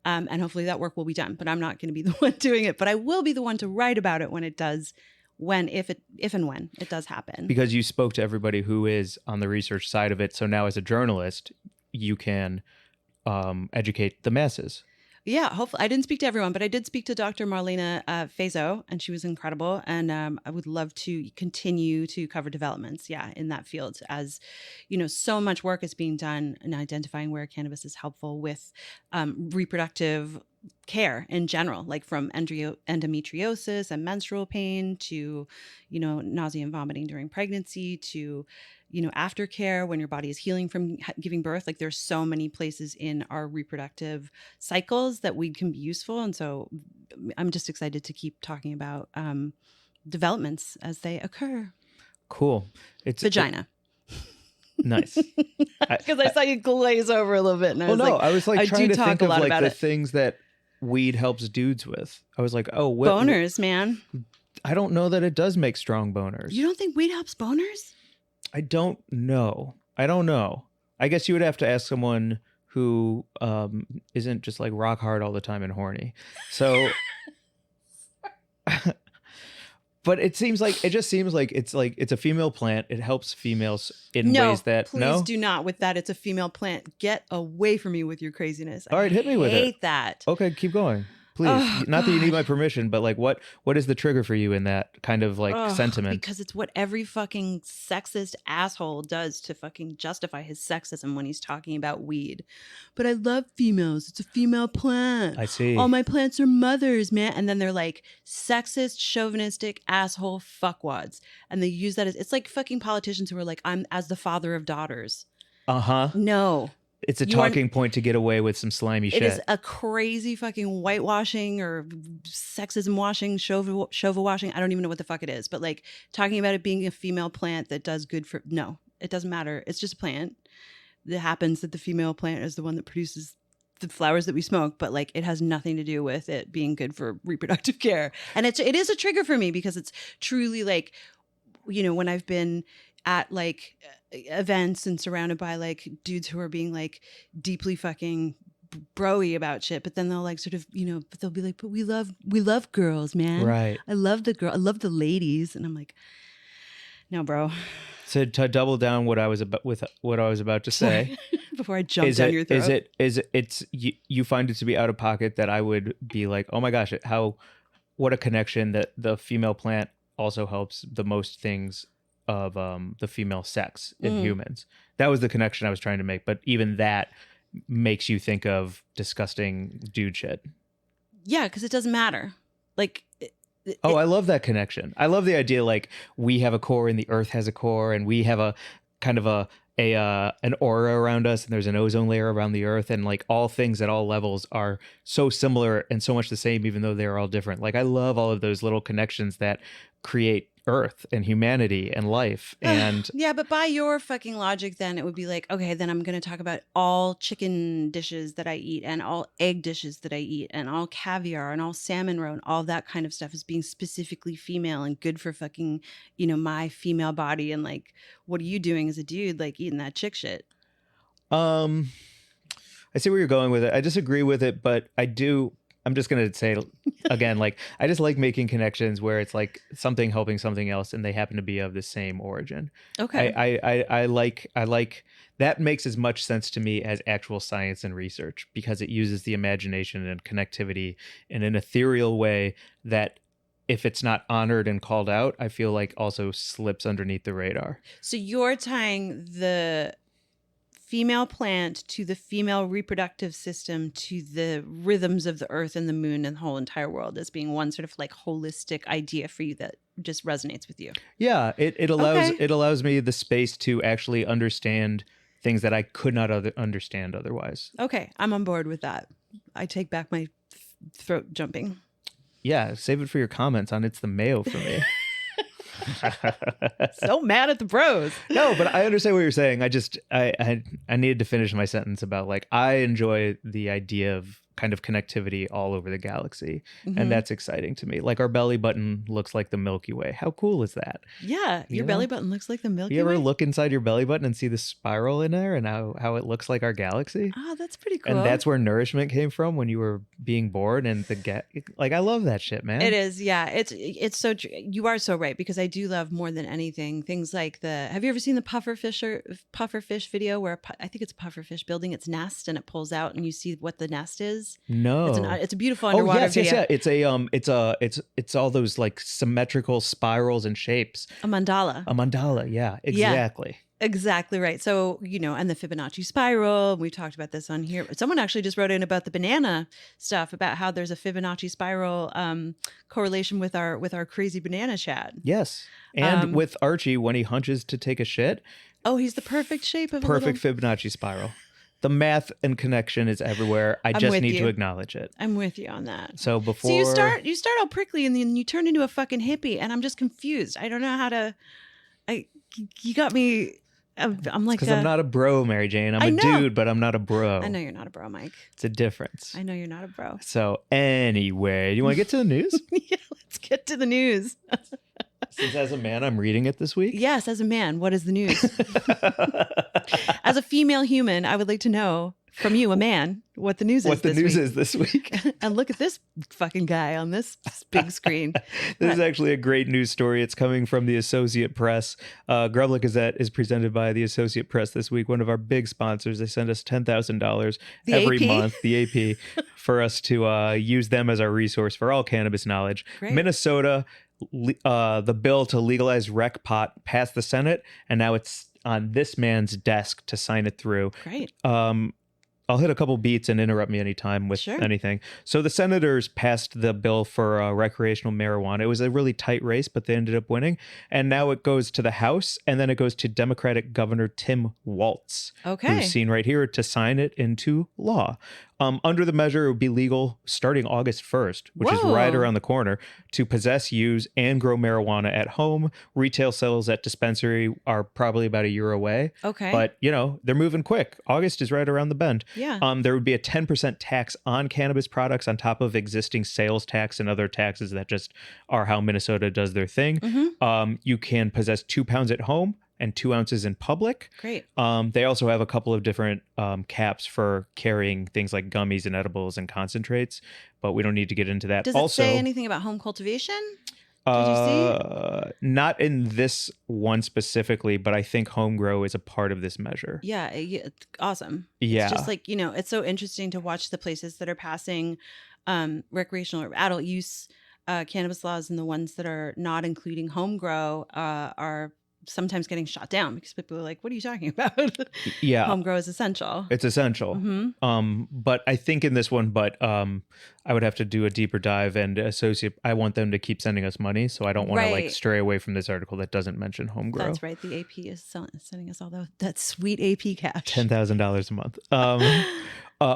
And hopefully that work will be done, but I'm not going to be the one doing it, but I will be the one to write about it when it does, if and when it does happen. Because you spoke to everybody who is on the research side of it. So now as a journalist, you can educate the masses. Yeah, hopefully. I didn't speak to everyone, but I did speak to Dr. Marlena Fazo, and she was incredible. And I would love to continue to cover developments, in that field, as so much work is being done in identifying where cannabis is helpful with reproductive care in general, like from endometriosis and menstrual pain to, nausea and vomiting during pregnancy to, aftercare when your body is healing from giving birth. Like, there's so many places in our reproductive cycles that weed can be useful. And so I'm just excited to keep talking about developments as they occur. Cool. It's vagina. Nice. Because I saw you glaze over a little bit. And I was like trying to think of like the it. things that weed helps dudes with. I was like, oh, boners, man. I don't know that it does make strong boners. You don't think weed helps boners? I don't know. I guess you would have to ask someone who isn't just like rock hard all the time and horny. So, but it seems like it's a female plant. It helps females in ways that please do not with that. It's a female plant. Get away from me with your craziness. All right, hit me with it. I hate that. Okay, keep going. Please. Oh, Not that you need God. my permission, but like what is the trigger for you in that kind of like Ugh, sentiment? because it's what every fucking sexist asshole does to fucking justify his sexism when he's talking about weed. But I love females. It's a female plant. I see. All my plants are mothers, man. And then they're like sexist, chauvinistic, asshole fuckwads. And they use that as, it's like fucking politicians who are like, I'm as the father of daughters. Uh-huh. No. It's a You are- talking point to get away with some slimy shit. It is a crazy fucking whitewashing or sexism washing, Shova washing. I don't even know what the fuck it is. But like talking about it being a female plant that does good for, no, it doesn't matter. It's just a plant. It happens that the female plant is the one that produces the flowers that we smoke, but like it has nothing to do with it being good for reproductive care. And it is a trigger for me because it's truly like, you know, when I've been at like events and surrounded by like dudes who are being like deeply fucking broy about shit, but then they'll like sort of, you know, but they'll be like, but we love girls, man. Right. I love the ladies. And I'm like, no, bro. So to double down what I was about to say, Before I jump down your throat. it's you find it to be out of pocket that I would be like, oh my gosh, what a connection that the female plant also helps the most things of the female sex in humans. That was the connection I was trying to make, but even that makes you think of disgusting dude shit. Yeah, because it doesn't matter. Like, I love that connection. I love the idea like we have a core and the earth has a core and we have a kind of an aura around us and there's an ozone layer around the earth, and like all things at all levels are so similar and so much the same even though they're all different. Like I love all of those little connections that create earth and humanity and life. And yeah, but by your fucking logic then it would be like, okay, then I'm going to talk about all chicken dishes that I eat and all egg dishes that I eat and all caviar and all salmon roe and all that kind of stuff as being specifically female and good for fucking, you know, my female body. And like, what are you doing as a dude like eating that chick shit? I see where you're going with it. I disagree with it, but I'm just going to say again, like, I just like making connections where it's like something helping something else and they happen to be of the same origin. Okay. I like that makes as much sense to me as actual science and research because it uses the imagination and connectivity in an ethereal way that if it's not honored and called out, I feel like also slips underneath the radar. So you're tying the female plant to the female reproductive system to the rhythms of the earth and the moon and the whole entire world as being one sort of like holistic idea for you that just resonates with you. Yeah, it allows me the space to actually understand things that I could not understand otherwise. Okay, I'm on board with that. I take back my throat jumping. Yeah, save it for your comments on It's the Mayo for me. So mad at the bros. No, but I understand what you're saying. I needed to finish my sentence about like I enjoy the idea of kind of connectivity all over the galaxy, and that's exciting to me. Like our belly button looks like the Milky Way. How cool is that? Yeah, your belly button looks like the Milky Way. You ever look inside your belly button and see the spiral in there and how it looks like our galaxy? Oh, that's pretty cool. And that's where nourishment came from when you were being born, and like I love that shit, man. It is, yeah. It's so true. You are so right because I do love more than anything things like have you ever seen the pufferfish video where I think it's a pufferfish building its nest and it pulls out and you see what the nest is? No, it's a beautiful underwater video. Yeah. It's all those like symmetrical spirals and shapes. A mandala. Yeah, exactly. Yeah, exactly right. So, you know, and the Fibonacci spiral, we've talked about this on here. Someone actually just wrote in about the banana stuff, about how there's a Fibonacci spiral correlation with our crazy banana chat. Yes. And with Archie, when he hunches to take a shit. Oh, he's the perfect shape of perfect Fibonacci spiral. The math and connection is everywhere. I just need to acknowledge it. I'm with you on that. So you start all prickly and then you turn into a fucking hippie, and I'm just confused. I don't know how to. You got me. I'm like, because I'm not a bro, Mary Jane. I'm a dude, but I'm not a bro. I know you're not a bro, Mike. It's a difference. I know you're not a bro. So anyway, do you want to get to the news? Yeah, let's get to the news. Since as a man, I'm reading it this week. Yes, as a man, what is the news? As a female human, I would like to know from you, a man, what the news is what the this news week. is this week. And look at this fucking guy on this big screen. This is actually a great news story. It's coming from the Associate Press. Grub Gazette is presented by the Associate Press this week, one of our big sponsors. They send us $10,000 every AP? month, the AP, for us to use them as our resource for all cannabis knowledge. Great. Minnesota, the bill to legalize rec pot passed the Senate, and now it's on this man's desk to sign it through. Great. I'll hit a couple beats and interrupt me anytime with Sure. anything. So the senators passed the bill for recreational marijuana. It was a really tight race, but they ended up winning. And now it goes to the House, and then it goes to Democratic Governor Tim Walz, Okay. who's seen right here, to sign it into law. Under the measure, it would be legal starting August 1st, which is right Whoa. around the corner, to possess, use, and grow marijuana at home. Retail sales at dispensary are probably about a year away. Okay. But, they're moving quick. August is right around the bend. Yeah. There would be a 10% tax on cannabis products on top of existing sales tax and other taxes that just are how Minnesota does their thing. Mm-hmm. You can possess 2 pounds at home and 2 ounces in public. Great. They also have a couple of different caps for carrying things like gummies and edibles and concentrates, but we don't need to get into that. Does Also, it say anything about home cultivation? Did you see? Not in this one specifically, but I think home grow is a part of this measure. Yeah, it's awesome. Yeah. It's just like, it's so interesting to watch the places that are passing recreational or adult use cannabis laws, and the ones that are not including home grow are sometimes getting shot down because people are like, what are you talking about? Yeah. Home grow is essential. It's essential. Mm-hmm. But I think in this one, I would have to do a deeper dive, and I want them to keep sending us money. So I don't want to Right. stray away from this article that doesn't mention home grow. That's right. The AP is sending us all that sweet AP cash. $10,000 a month.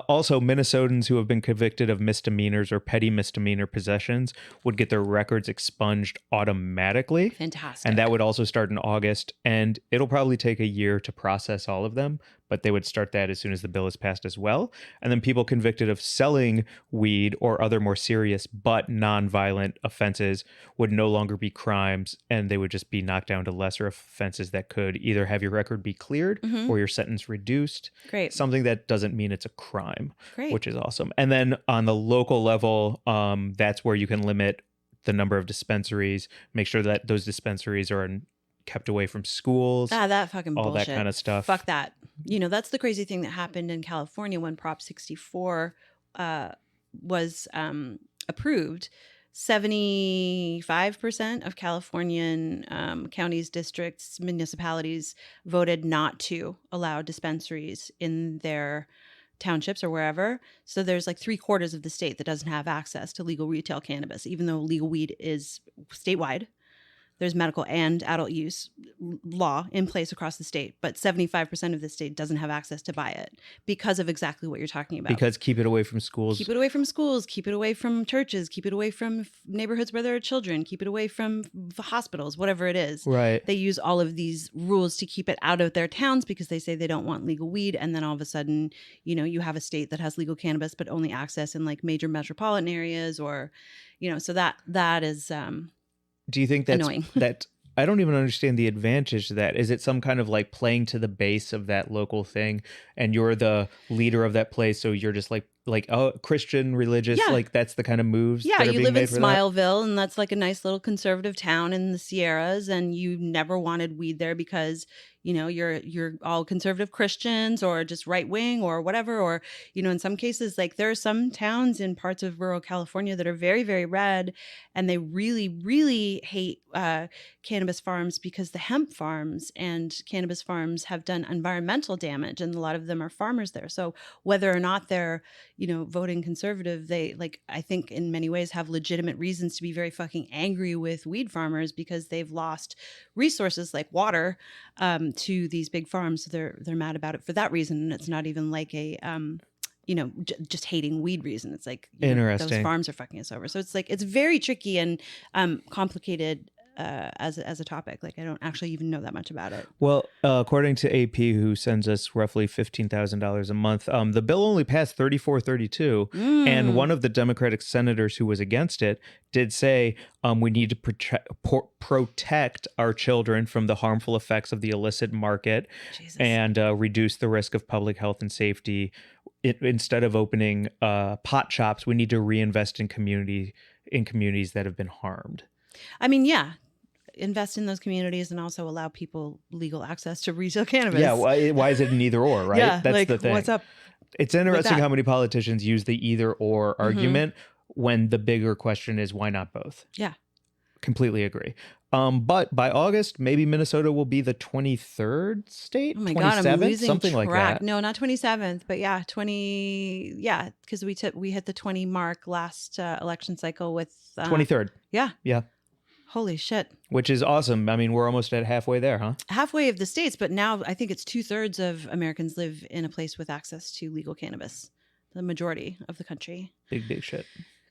Also, Minnesotans who have been convicted of misdemeanors or petty misdemeanor possessions would get their records expunged automatically. Fantastic. And that would also start in August. And it'll probably take a year to process all of them, but they would start that as soon as the bill is passed as well. And then people convicted of selling weed or other more serious but non-violent offenses would no longer be crimes, and they would just be knocked down to lesser offenses that could either have your record be cleared Mhm. or your sentence reduced. Great. Something that doesn't mean it's a crime, Great. which is awesome. And then on the local level, that's where you can limit the number of dispensaries, make sure that those dispensaries are kept away from schools. That fucking all bullshit. that kind of stuff. Fuck that. That's the crazy thing that happened in California when Prop 64 was approved. 75% of Californian counties, districts, municipalities voted not to allow dispensaries in their townships or wherever. So there's like 3/4 of the state that doesn't have access to legal retail cannabis, even though legal weed is statewide. There's medical and adult use law in place across the state, but 75% of the state doesn't have access to buy it because of exactly what you're talking about. Because keep it away from schools. Keep it away from schools, keep it away from churches, keep it away from neighborhoods where there are children, keep it away from hospitals, whatever it is. Right. They use all of these rules to keep it out of their towns because they say they don't want legal weed. And then all of a sudden, you have a state that has legal cannabis, but only access in like major metropolitan areas or, so that is Do you think that's annoying. that? I don't even understand the advantage to that. Is it some kind of like playing to the base of that local thing, and you're the leader of that place, so you're just like Christian, religious, Yeah. like that's the kind of moves. Yeah, that are you being live in made for that? Smileville, and that's like a nice little conservative town in the Sierras, and you never wanted weed there because you're all conservative Christians or just right wing or whatever, or in some cases, like there are some towns in parts of rural California that are very, very red, and they really, really hate cannabis farms because the hemp farms and cannabis farms have done environmental damage, and a lot of them are farmers there. So whether or not they're voting conservative, they I think in many ways have legitimate reasons to be very fucking angry with weed farmers because they've lost resources like water to these big farms. So they're mad about it for that reason. And it's not even like a just hating weed reason. It's like those Interesting. farms are fucking us over. So it's like it's very tricky and complicated as a topic. Like I don't actually even know that much about it. Well, according to AP, who sends us roughly $15,000 a month, the bill only passed 34-32, and one of the Democratic senators who was against it did say we need to protect our children from the harmful effects of the illicit market Jesus. and reduce the risk of public health and safety instead of opening pot shops, we need to reinvest in communities that have been harmed. I mean, yeah, invest in those communities and also allow people legal access to retail cannabis. Yeah, why is it an either or, right? Yeah, That's like, the thing. what's up? It's interesting that? how many politicians use the either or argument when the bigger question is why not both? Yeah. Completely agree. But by August, maybe Minnesota will be the 23rd state. Oh my God, I'm losing something track. like that. No, not 27th, but yeah, 20. Yeah, because we hit the 20 mark last election cycle with 23rd. Yeah. Yeah. Holy shit. Which is awesome. I mean, we're almost at halfway there, huh? Halfway of the states, but now I think it's 2/3 of Americans live in a place with access to legal cannabis. The majority of the country. Big shit.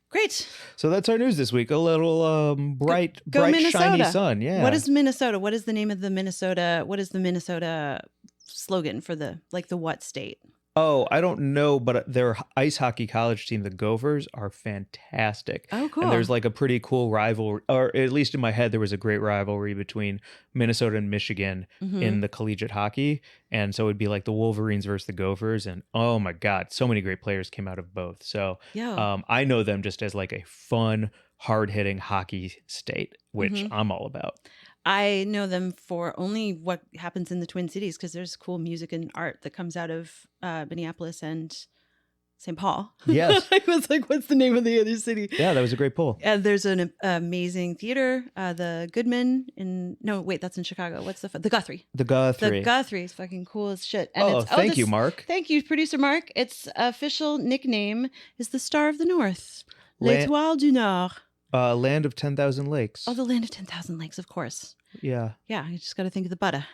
Great. So that's our news this week. A little bright, Minnesota. shiny sun. Yeah. What is Minnesota? What is the name of the Minnesota? What is the Minnesota slogan for the what state? Oh, I don't know, but their ice hockey college team, the Gophers, are fantastic. Oh, cool. And there's like a pretty cool rivalry, or at least in my head, there was a great rivalry between Minnesota and Michigan in the collegiate hockey. And so it'd be like the Wolverines versus the Gophers. And oh my God, so many great players came out of both. So I know them just as like a fun, hard-hitting hockey state, which I'm all about. I know them for only what happens in the Twin Cities because there's cool music and art that comes out of Minneapolis and St. Paul. Yes. I was like, what's the name of the other city? Yeah, that was a great pull. And there's an amazing theater, the Goodman that's in Chicago. What's the Guthrie? The Guthrie. The Guthrie is fucking cool as shit. And thank you, Mark. Thank you, producer Mark. Its official nickname is the Star of the North. L'Étoile du Nord. Land of 10,000 lakes. Oh, the land of 10,000 lakes, of course. Yeah. Yeah, you just got to think of the butter.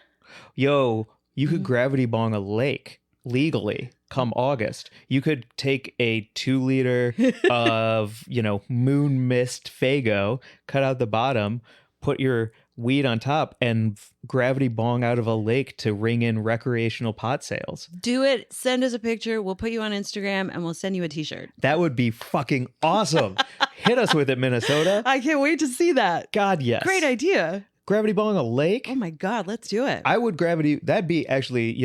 Yo, you could gravity bong a lake legally come August. You could take a 2-liter of, moon mist Faygo, cut out the bottom, put your weed on top, and gravity bong out of a lake to ring in recreational pot sales. Do it. Send us a picture. We'll put you on Instagram and we'll send you a t-shirt. That would be fucking awesome. Hit us with it, Minnesota. I can't wait to see that. God, yes. Great idea. Gravity bong a lake? Oh my God, let's do it. I would that'd be actually,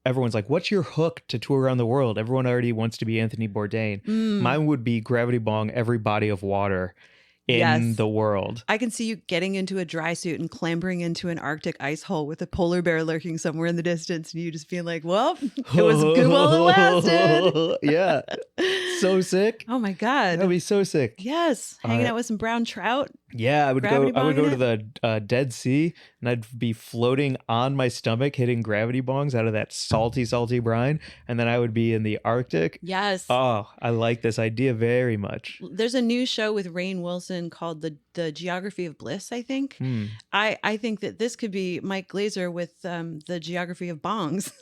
everyone's like, what's your hook to tour around the world? Everyone already wants to be Anthony Bourdain. Mine would be gravity bong every body of water in the world. I can see you getting into a dry suit and clambering into an Arctic ice hole with a polar bear lurking somewhere in the distance and you just being like, well, it was good while it lasted. Yeah. So sick. Oh my God. That'd be so sick. Yes. Hanging out with some brown trout. Yeah, I would go to the Dead Sea and I'd be floating on my stomach hitting gravity bongs out of that salty brine, and then I would be in the Arctic. Yes. Oh, I like this idea very much. There's a new show with Rainn Wilson called the Geography of Bliss, I think. I think that this could be Mike Glazer with the Geography of Bongs.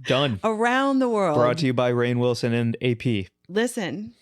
Done. Around the world. Brought to you by Rainn Wilson and AP. Listen.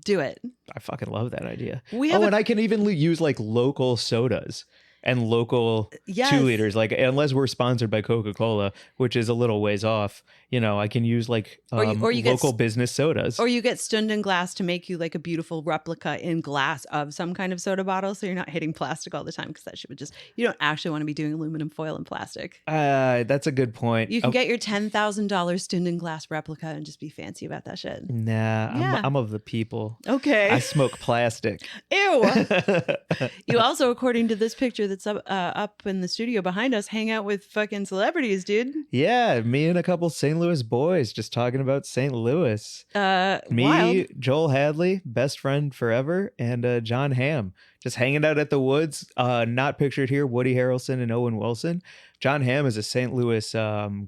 Do it. I fucking love that idea. And I can even use like local sodas and local 2 liters. Like, unless we're sponsored by Coca-Cola, which is a little ways off, I can use like local business sodas. Or you get Stunden glass to make you like a beautiful replica in glass of some kind of soda bottle, so you're not hitting plastic all the time, because that shit would you don't actually want to be doing aluminum foil and plastic. That's a good point. You can get your $10,000 Stunden glass replica and just be fancy about that shit. Nah, yeah. I'm of the people. Okay. I smoke plastic. Ew. You also, according to this picture that's up in the studio behind us, hang out with fucking celebrities, dude. Yeah, me and a couple St. Louis boys just talking about St. Louis. Me, wild. Joel Hadley, best friend forever, and Jon Hamm just hanging out at the woods. Not pictured here, Woody Harrelson and Owen Wilson. Jon Hamm is a St. Louis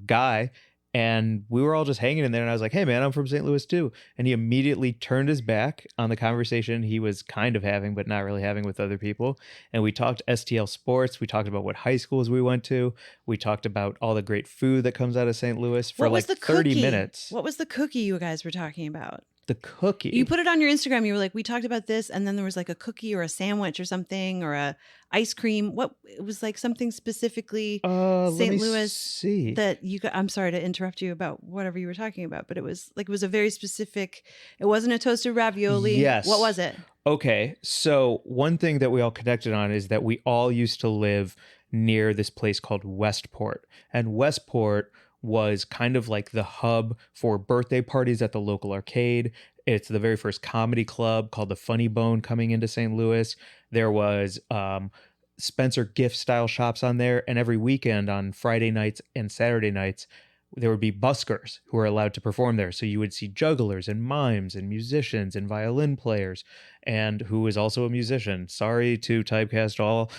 guy. And we were all just hanging in there, and I was like, hey, man, I'm from St. Louis, too. And he immediately turned his back on the conversation he was kind of having, but not really having with other people. And we talked STL sports. We talked about what high schools we went to. We talked about all the great food that comes out of St. Louis for like 30 minutes. What was the cookie you guys were talking about? The cookie. You put it on your Instagram. You were like, we talked about this, and then there was like a cookie or a sandwich or something, or a ice cream. What, it was like something specifically St. Louis see. That you got. I'm sorry to interrupt you about whatever you were talking about, but it was a very specific. It wasn't a toasted ravioli. Yes. What was it? Okay, so one thing that we all connected on is that we all used to live near this place called Westport, and Westport was kind of like the hub for birthday parties at the local arcade. It's the very first comedy club called the Funny Bone coming into St. Louis. There was Spencer gift style shops on there. And every weekend on Friday nights and Saturday nights, there would be buskers who were allowed to perform there. So you would see jugglers and mimes and musicians and violin players, and who is also a musician. Sorry to typecast all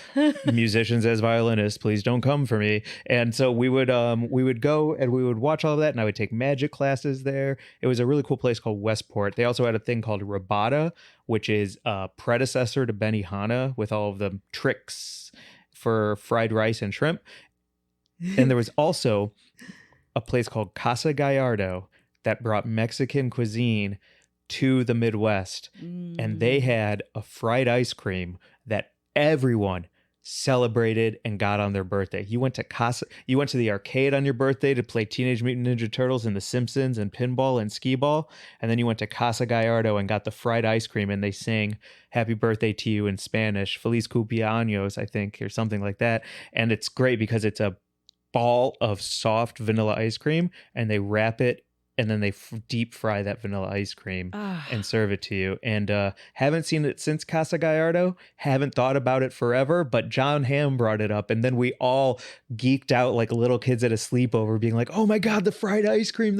musicians as violinists. Please don't come for me. And so we would go and we would watch all of that, and I would take magic classes there. It was a really cool place called Westport. They also had a thing called Rabata, which is a predecessor to Benihana with all of the tricks for fried rice and shrimp. And there was also a place called Casa Gallardo that brought Mexican cuisine to the Midwest. And they had a fried ice cream that everyone celebrated and got on their birthday. You went to the arcade on your birthday to play Teenage Mutant Ninja Turtles and The Simpsons and pinball and skee ball. And then you went to Casa Gallardo and got the fried ice cream, and they sang happy birthday to you in Spanish, Feliz cumpleaños, I think, or something like that. And it's great because it's a ball of soft vanilla ice cream, and they wrap it, and then they deep fry that vanilla ice cream and serve it to you. And haven't seen it since Casa Gallardo, haven't thought about it forever, but Jon Hamm brought it up, and then we all geeked out like little kids at a sleepover being like, oh my God, the fried ice cream.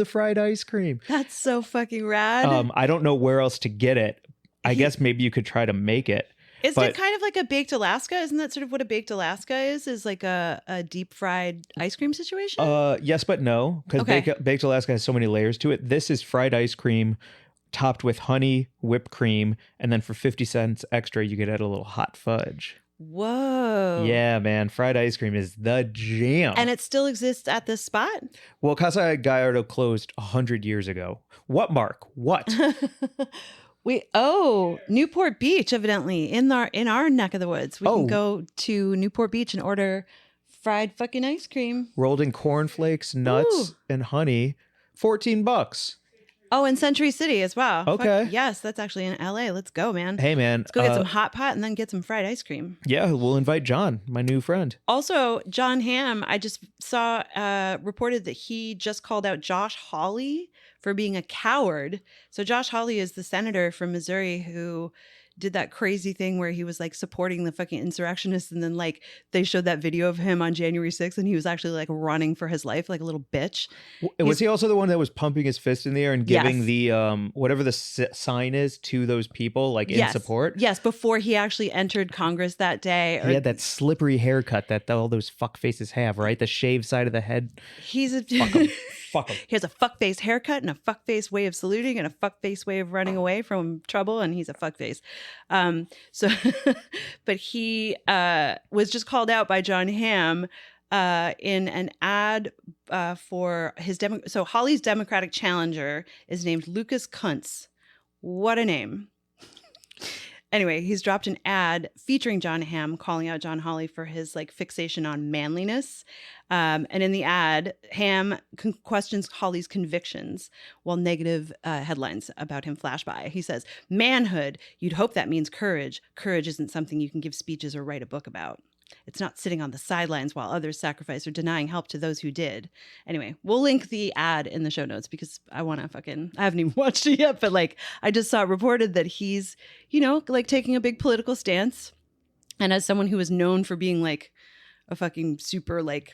That's so fucking rad. I don't know where else to get it. I guess maybe you could try to make it. Isn't it kind of like a baked Alaska? Isn't that sort of what a baked Alaska is like a deep fried ice cream situation? Yes, but no, because baked Alaska has so many layers to it. This is fried ice cream topped with honey, whipped cream, and then for 50 cents extra, you get a little hot fudge. Whoa. Yeah, man. Fried ice cream is the jam. And it still exists at this spot? Well, Casa Gallardo closed 100 years ago. What, Mark? What? Newport Beach, evidently, in our neck of the woods. We can go to Newport Beach and order fried fucking ice cream. Rolled in cornflakes, nuts, and honey. $14. Oh, in Century City as well. Okay. Fuck, yes, that's actually in LA. Let's go, man. Hey, man. Let's go get some hot pot and then get some fried ice cream. Yeah, we'll invite John, my new friend. Also, Jon Hamm, I just saw reported that he just called out Josh Hawley for being a coward. So Josh Hawley is the senator from Missouri who did that crazy thing where he was like supporting the fucking insurrectionists, and then like they showed that video of him on January 6th and he was actually like running for his life like a little bitch. Was he also the one that was pumping his fist in the air and giving the whatever the sign is to those people like in support? Yes, before he actually entered Congress that day. He had that slippery haircut that all those fuck faces have, right? The shaved side of the head. He's a Fuck him. He has a fuck face haircut and a fuck face way of saluting and a fuck face way of running away from trouble, and he's a fuck face. But he was just called out by Jon Hamm in an ad for his so Hawley's Democratic challenger is named Lucas Kuntz. What a name. Anyway, he's dropped an ad featuring Jon Hamm calling out John Hawley for his like fixation on manliness. And in the ad, Hamm questions Hawley's convictions while negative headlines about him flash by. He says, manhood, you'd hope that means courage. Courage isn't something you can give speeches or write a book about. It's not sitting on the sidelines while others sacrifice or denying help to those who did. Anyway, we'll link the ad in the show notes because I haven't even watched it yet, but like I just saw it reported that he's, like taking a big political stance. And as someone who is known for being like a fucking super like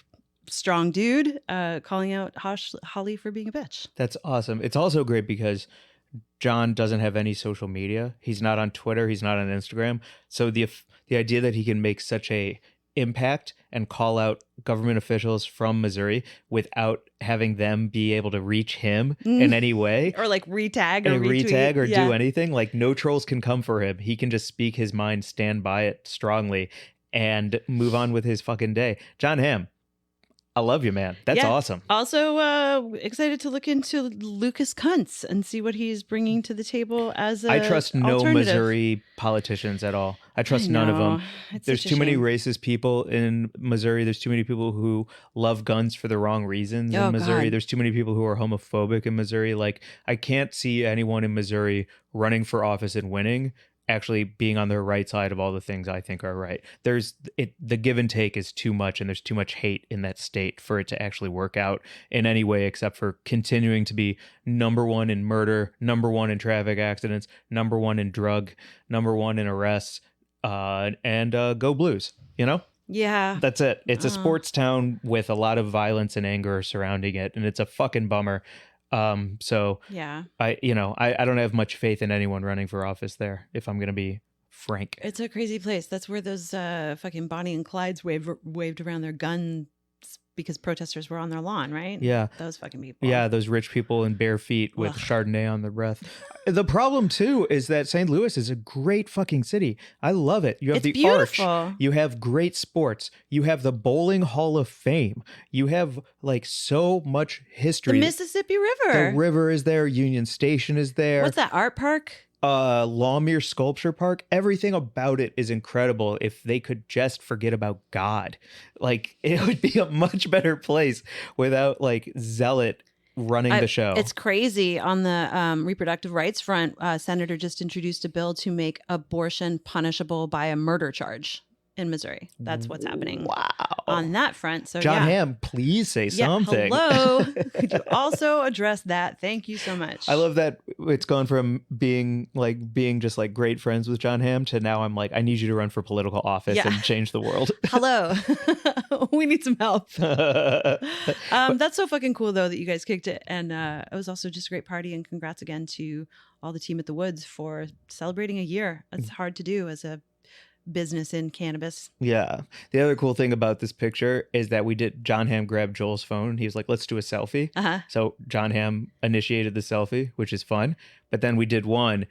strong dude, calling out Hawley for being a bitch. That's awesome. It's also great because John doesn't have any social media. He's not on Twitter. He's not on Instagram. So the idea that he can make such a impact and call out government officials from Missouri without having them be able to reach him in any way, or like retag or do anything, like no trolls can come for him. He can just speak his mind, stand by it strongly, and move on with his fucking day. Jon Hamm, I love you, man. That's awesome. Also, excited to look into Lucas Kuntz and see what he's bringing to the table as I trust no Missouri politicians at all. I trust none of them. There's too many racist people in Missouri. There's too many people who love guns for the wrong reasons in Missouri. God. There's too many people who are homophobic in Missouri. Like, I can't see anyone in Missouri running for office and winning actually being on the right side of all the things I think are right. The give and take is too much, and there's too much hate in that state for it to actually work out in any way except for continuing to be number one in murder, number one in traffic accidents, number one in drug, number one in arrests, and go Blues, you know? Yeah. That's it. It's a sports town with a lot of violence and anger surrounding it, and it's a fucking bummer. So Yeah. I don't have much faith in anyone running for office there, if I'm going to be frank. It's a crazy place. That's where those fucking Bonnie and Clydes waved around their guns because protesters were on their lawn, right? Yeah. Those fucking people. Yeah, those rich people in bare feet with Ugh. Chardonnay on their breath. The problem, too, is that St. Louis is a great fucking city. I love it. You have It's the Arch. beautiful. You have great sports. You have the Bowling Hall of Fame. You have, like, so much history. The Mississippi River. The river is there. Union Station is there. What's that, art park? Lawmere Sculpture Park. Everything about it is incredible. If they could just forget about God, like, it would be a much better place without like zealot running the show. It's crazy. On the reproductive rights front, Senator just introduced a bill to make abortion punishable by a murder charge in Missouri. That's what's happening. Wow. On that front. So John yeah. Hamm, please say something. Hello. Could you also address that? Thank you so much. I love that it's gone from being just like great friends with Jon Hamm to now I'm like, I need you to run for political office and change the world. Hello. We need some help. That's so fucking cool though that you guys kicked it. And it was also just a great party, and congrats again to all the team at the Woods for celebrating a year. It's hard to do as a business in cannabis. Yeah. The other cool thing about this picture is that Jon Hamm grabbed Joel's phone. He was like, let's do a selfie. Uh-huh. So Jon Hamm initiated the selfie, which is fun. But then we did one.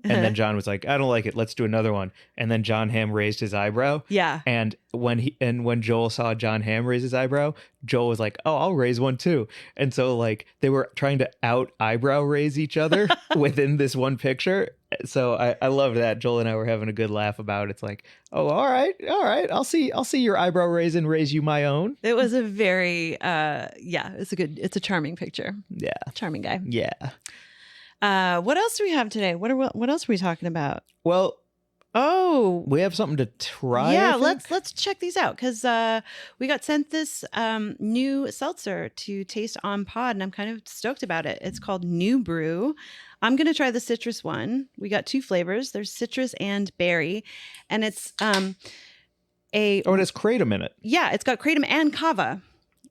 And then John was like, I don't like it. Let's do another one. And then Jon Hamm raised his eyebrow. Yeah. And when Joel saw Jon Hamm raise his eyebrow, Joel was like, oh, I'll raise one too. And so like they were trying to out eyebrow raise each other within this one picture. So I love that. Joel and I were having a good laugh about it. It's like, oh, all right. I'll see your eyebrow raise and raise you my own. It was a very it's a charming picture. Yeah. Charming guy. Yeah. What else do we have today? What else are we talking about? Well, Oh, we have something to try. yeah. I think. Let's check these out because we got sent this new seltzer to taste on pod, and I'm kind of stoked about it. It's called New Brew. I'm gonna try the citrus one. We got two flavors. There's citrus and berry, and it's and it's kratom in it. Yeah, it's got kratom and kava,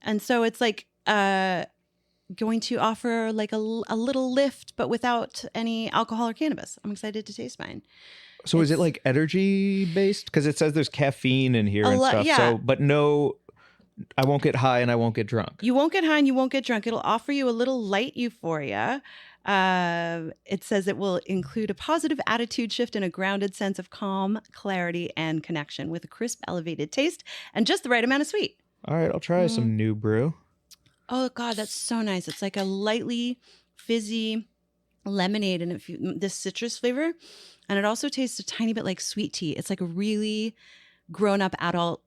and so it's like going to offer like a little lift, but without any alcohol or cannabis. I'm excited to taste mine. So is it like energy based? Because it says there's caffeine in here and stuff. yeah. So, but no, I won't get high and I won't get drunk. You won't get high and you won't get drunk. It'll offer you a little light euphoria. It says it will include a positive attitude shift and a grounded sense of calm, clarity, and connection with a crisp, elevated taste and just the right amount of sweet. All right, I'll try some New Brew. Oh, God, that's so nice. It's like a lightly fizzy lemonade and this citrus flavor. And it also tastes a tiny bit like sweet tea. It's like a really grown-up adult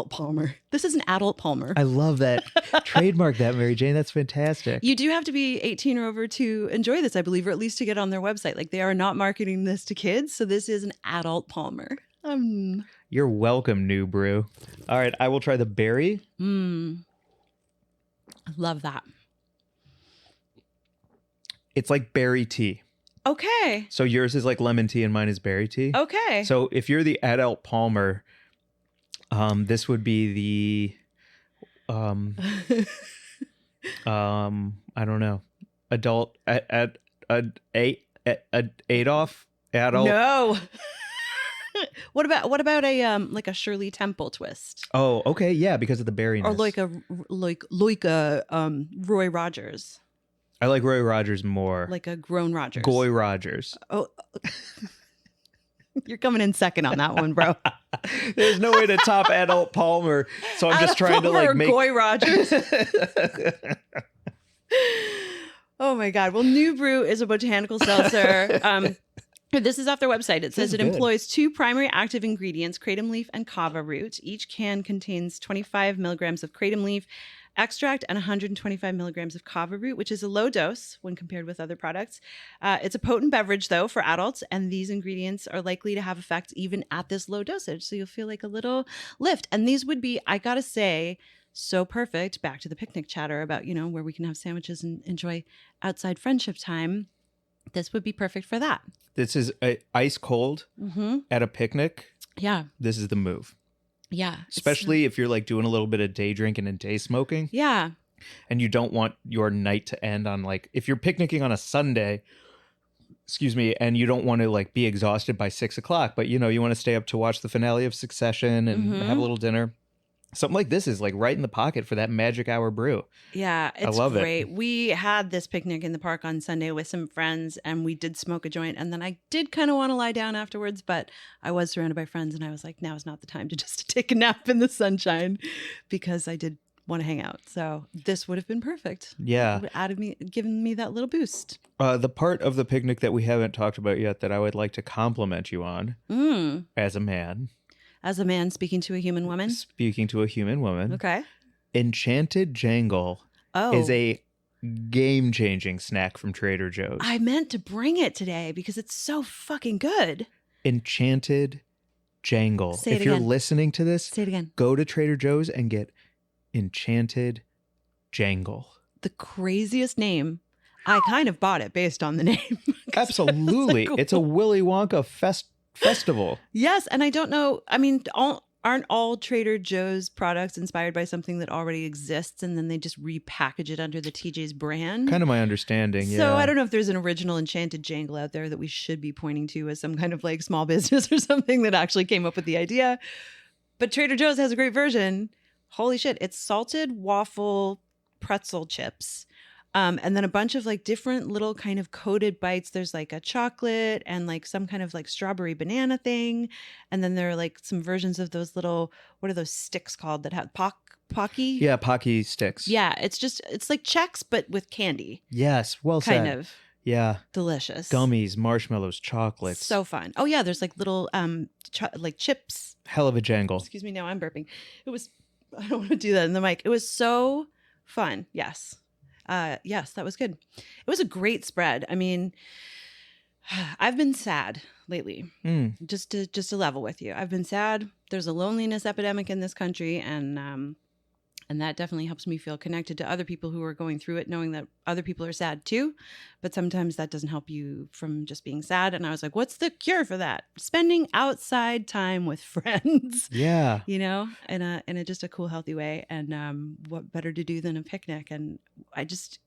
Palmer. This is an adult Palmer. I love that. Trademark that, Mary Jane. That's fantastic. You do have to be 18 or over to enjoy this, I believe, or at least to get on their website. Like they are not marketing this to kids. So this is an adult Palmer. You're welcome, New Brew. All right, I will try the berry. I love that. It's like berry tea. Okay. So yours is like lemon tea and mine is berry tea. Okay. So if you're the adult Palmer, this would be the I don't know, adult Adolf adult. No. What about a like a Shirley Temple twist? Oh, okay, yeah, because of the berryness. Or like a Roy Rogers. I like Roy Rogers more. Like a grown Rogers. Goy Rogers. Oh, you're coming in second on that one, bro. There's no way to top adult Palmer, so I'm just trying to like make Goy Rogers. Oh my God. Well, New Brew is a botanical seltzer. This is off their website. It says it employs two primary active ingredients, kratom leaf and kava root. Each can contains 25 milligrams of kratom leaf extract and 125 milligrams of kava root, which is a low dose when compared with other products. It's a potent beverage, though, for adults, and these ingredients are likely to have effects even at this low dosage. So you'll feel like a little lift. And these would be, I gotta say, so perfect. Back to the picnic chatter about, where we can have sandwiches and enjoy outside friendship time. This would be perfect for that. This is ice cold at a picnic. Yeah. This is the move. Yeah. Especially if you're like doing a little bit of day drinking and day smoking. Yeah. And you don't want your night to end on like, if you're picnicking on a Sunday, and you don't want to like be exhausted by 6 o'clock, but you want to stay up to watch the finale of Succession and have a little dinner. Something like this is like right in the pocket for that magic hour brew. Yeah, it's I love great. it. We had this picnic in the park on Sunday with some friends, and we did smoke a joint. And then I did kind of want to lie down afterwards, but I was surrounded by friends, and I was like, now is not the time to just take a nap in the sunshine, because I did want to hang out. So this would have been perfect. Yeah. It would have given me that little boost. The part of the picnic that we haven't talked about yet that I would like to compliment you on as a man. As a man speaking to a human woman. Speaking to a human woman. Okay. Enchanted Jangle is a game-changing snack from Trader Joe's. I meant to bring it today because it's so fucking good. Enchanted Jangle. Say it if you're again. listening to this, Say it again. go to Trader Joe's and get Enchanted Jangle. The craziest name. I kind of bought it based on the name. Absolutely. Like, it's a Willy Wonka festival. Yes, and I don't know. I mean, aren't all Trader Joe's products inspired by something that already exists, and then they just repackage it under the TJ's brand? Kind of my understanding, yeah. So I don't know if there's an original Enchanted Jangle out there that we should be pointing to as some kind of like small business or something that actually came up with the idea. But Trader Joe's has a great version. Holy shit. It's salted waffle pretzel chips. And then a bunch of like different little kind of coated bites. There's like a chocolate and like some kind of like strawberry banana thing. And then there are like some versions of those little, what are those sticks called that have Pocky? Yeah, Pocky sticks. Yeah, it's like Chex, but with candy. Yes, well said. Kind of. Yeah. Delicious. Gummies, marshmallows, chocolates. So fun. Oh yeah, there's like little like chips. Hell of a jangle. Excuse me, now I'm burping. I don't want to do that in the mic. It was so fun. Yes. Yes, that was good. It was a great spread. I mean, I've been sad lately. Just to level with you, I've been sad. There's a loneliness epidemic in this country, and that definitely helps me feel connected to other people who are going through it, knowing that other people are sad too. But sometimes that doesn't help you from just being sad. And I was like, what's the cure for that? Spending outside time with friends. Yeah. In a just a cool, healthy way. And what better to do than a picnic? And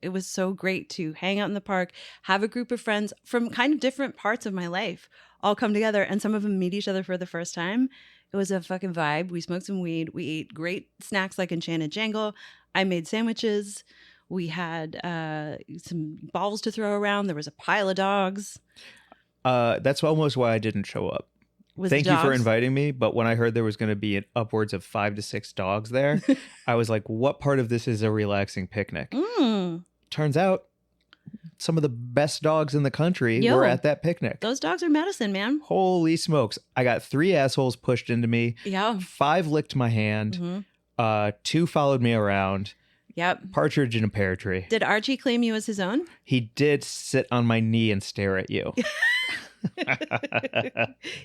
it was so great to hang out in the park, have a group of friends from kind of different parts of my life all come together, and some of them meet each other for the first time. It was a fucking vibe. We smoked some weed. We ate great snacks like Enchanted Jangle. I made sandwiches. We had some balls to throw around. There was a pile of dogs. That's almost why I didn't show up. Was Thank the you for dogs- inviting me. But when I heard there was going to be upwards of 5 to 6 dogs there, I was like, what part of this is a relaxing picnic? Turns out some of the best dogs in the country were at that picnic. Those dogs are medicine, man. Holy smokes. I got 3 assholes pushed into me. Yeah. 5 licked my hand. 2 followed me around. Yep. Partridge in a pear tree. Did Archie claim you as his own? He did sit on my knee and stare at you.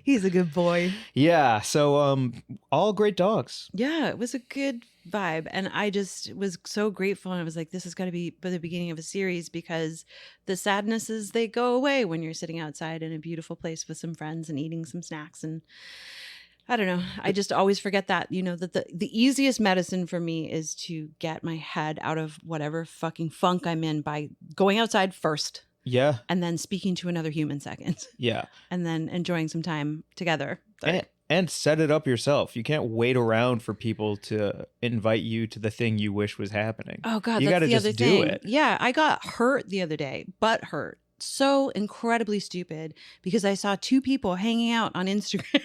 He's a good boy. Yeah. So all great dogs. Yeah, it was a good vibe. And I just was so grateful. And I was like, this has got to be the beginning of a series, because the sadnesses, they go away when you're sitting outside in a beautiful place with some friends and eating some snacks. And I don't know. I just always forget that, that the easiest medicine for me is to get my head out of whatever fucking funk I'm in by going outside first. Yeah. And then speaking to another human second. Yeah. And then enjoying some time together. And set it up yourself. You can't wait around for people to invite you to the thing you wish was happening. Oh God, you that's gotta the just other do thing. it. Yeah, I got hurt the other day, butt hurt. So incredibly stupid, because I saw 2 people hanging out on Instagram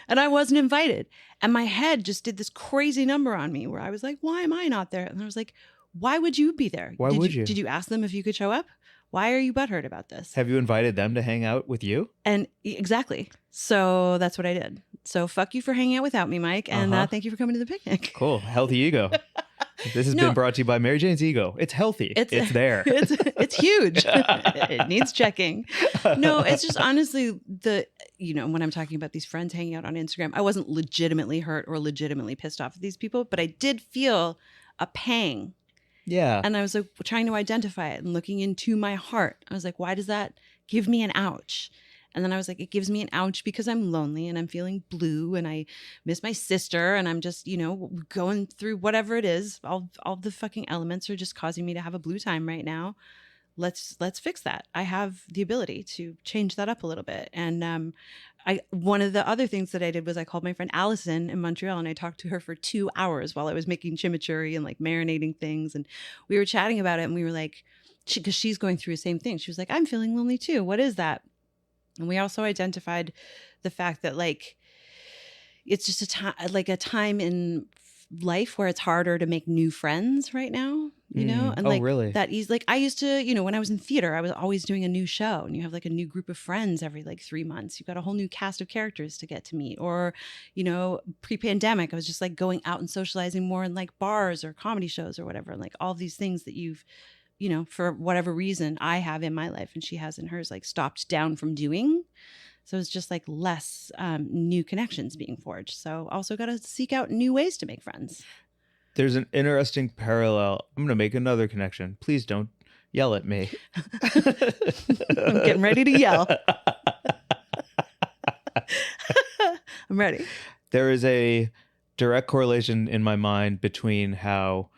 and I wasn't invited. And my head just did this crazy number on me where I was like, why am I not there? And I was like, why would you be there? Why would you? Did you ask them if you could show up? Why are you butthurt about this? Have you invited them to hang out with you? And exactly. So that's what I did. So fuck you for hanging out without me, Mike. And thank you for coming to the picnic. Cool. Healthy ego. This has been brought to you by Mary Jane's Ego. It's healthy. It's there. It's huge. It needs checking. No, it's just honestly when I'm talking about these friends hanging out on Instagram, I wasn't legitimately hurt or legitimately pissed off at these people, but I did feel a pang. Yeah. And I was like trying to identify it and looking into my heart. I was like, why does that give me an ouch? And then I was like, it gives me an ouch because I'm lonely and I'm feeling blue and I miss my sister and I'm just, going through whatever it is. All the fucking elements are just causing me to have a blue time right now. Let's fix that. I have the ability to change that up a little bit. And one of the other things that I did was I called my friend Allison in Montreal and I talked to her for 2 hours while I was making chimichurri and like marinating things. And we were chatting about it and we were like, because she's going through the same thing. She was like, I'm feeling lonely too. What is that? And we also identified the fact that like it's just a time in life where it's harder to make new friends right now, and like really? that is like I used to, when I was in theater, I was always doing a new show and you have like a new group of friends every like 3 months. You've got a whole new cast of characters to get to meet. Or, pre-pandemic, I was just like going out and socializing more in like bars or comedy shows or whatever. And like all these things that you've for whatever reason I have in my life and she has in hers, like stopped down from doing. So it's just like less new connections being forged. So also got to seek out new ways to make friends. There's an interesting parallel. I'm going to make another connection. Please don't yell at me. I'm getting ready to yell. I'm ready. There is a direct correlation in my mind between how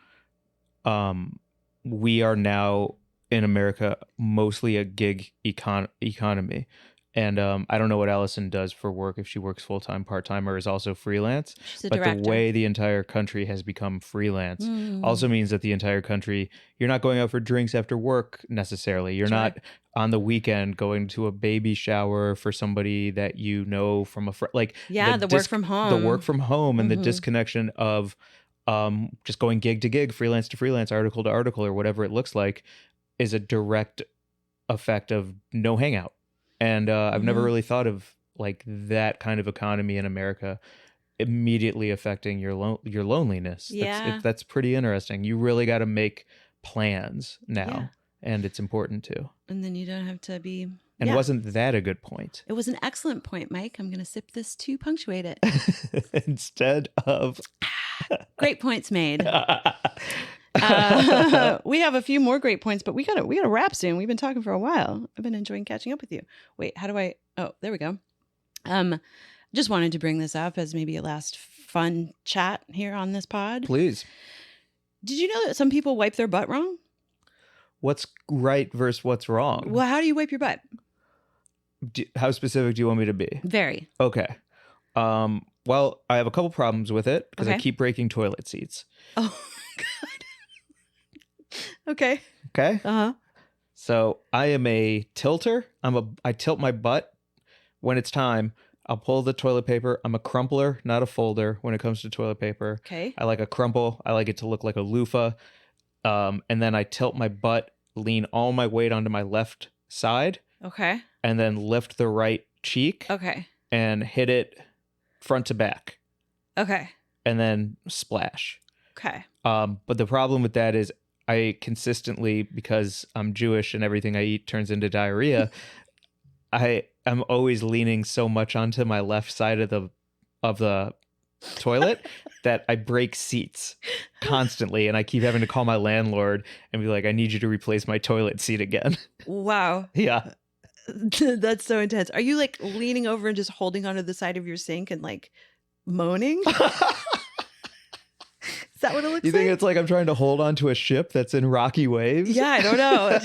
we are now in America mostly a gig economy. And I don't know what Allison does for work, if she works full-time, part-time, or is also freelance. She's a but director. The way the entire country has become freelance also means that the entire country, you're not going out for drinks after work necessarily. You're not on the weekend going to a baby shower for somebody that you know from a friend. Like the work from home. The work from home and the disconnection of just going gig to gig, freelance to freelance, article to article, or whatever it looks like, is a direct effect of no hangout. And I've never really thought of like that kind of economy in America immediately affecting your loneliness. Yeah. That's pretty interesting. You really got to make plans now, and it's important too. And then you don't have to be... And wasn't that a good point? It was an excellent point, Mike. I'm going to sip this to punctuate it. Instead of... Great points made. We have a few more great points, but we gotta wrap soon. We've been talking for a while. I've been enjoying catching up with you. Wait, how do I? Oh, there we go. Just wanted to bring this up as maybe a last fun chat here on this pod. Please. Did you know that some people wipe their butt wrong? What's right versus what's wrong? Well, how do you wipe your butt? How specific do you want me to be? Very. Okay. Well, I have a couple problems with it because I keep breaking toilet seats. Oh, God. Okay. Okay. Uh-huh. So I am a tilter. I tilt my butt when it's time. I'll pull the toilet paper. I'm a crumpler, not a folder when it comes to toilet paper. Okay. I like a crumple. I like it to look like a loofah. And then I tilt my butt, lean all my weight onto my left side. Okay. And then lift the right cheek. Okay. And hit it front to back. Okay. And then splash. Okay. But the problem with that is I consistently, because I'm Jewish and everything I eat turns into diarrhea, I'm always leaning so much onto my left side of the toilet that I break seats constantly, and I keep having to call my landlord and be like, I need you to replace my toilet seat again. Wow. Yeah. That's so intense. Are you like leaning over and just holding onto the side of your sink and like moaning? Is that what it looks like? You think it's like I'm trying to hold on to a ship that's in rocky waves? Yeah, I don't know.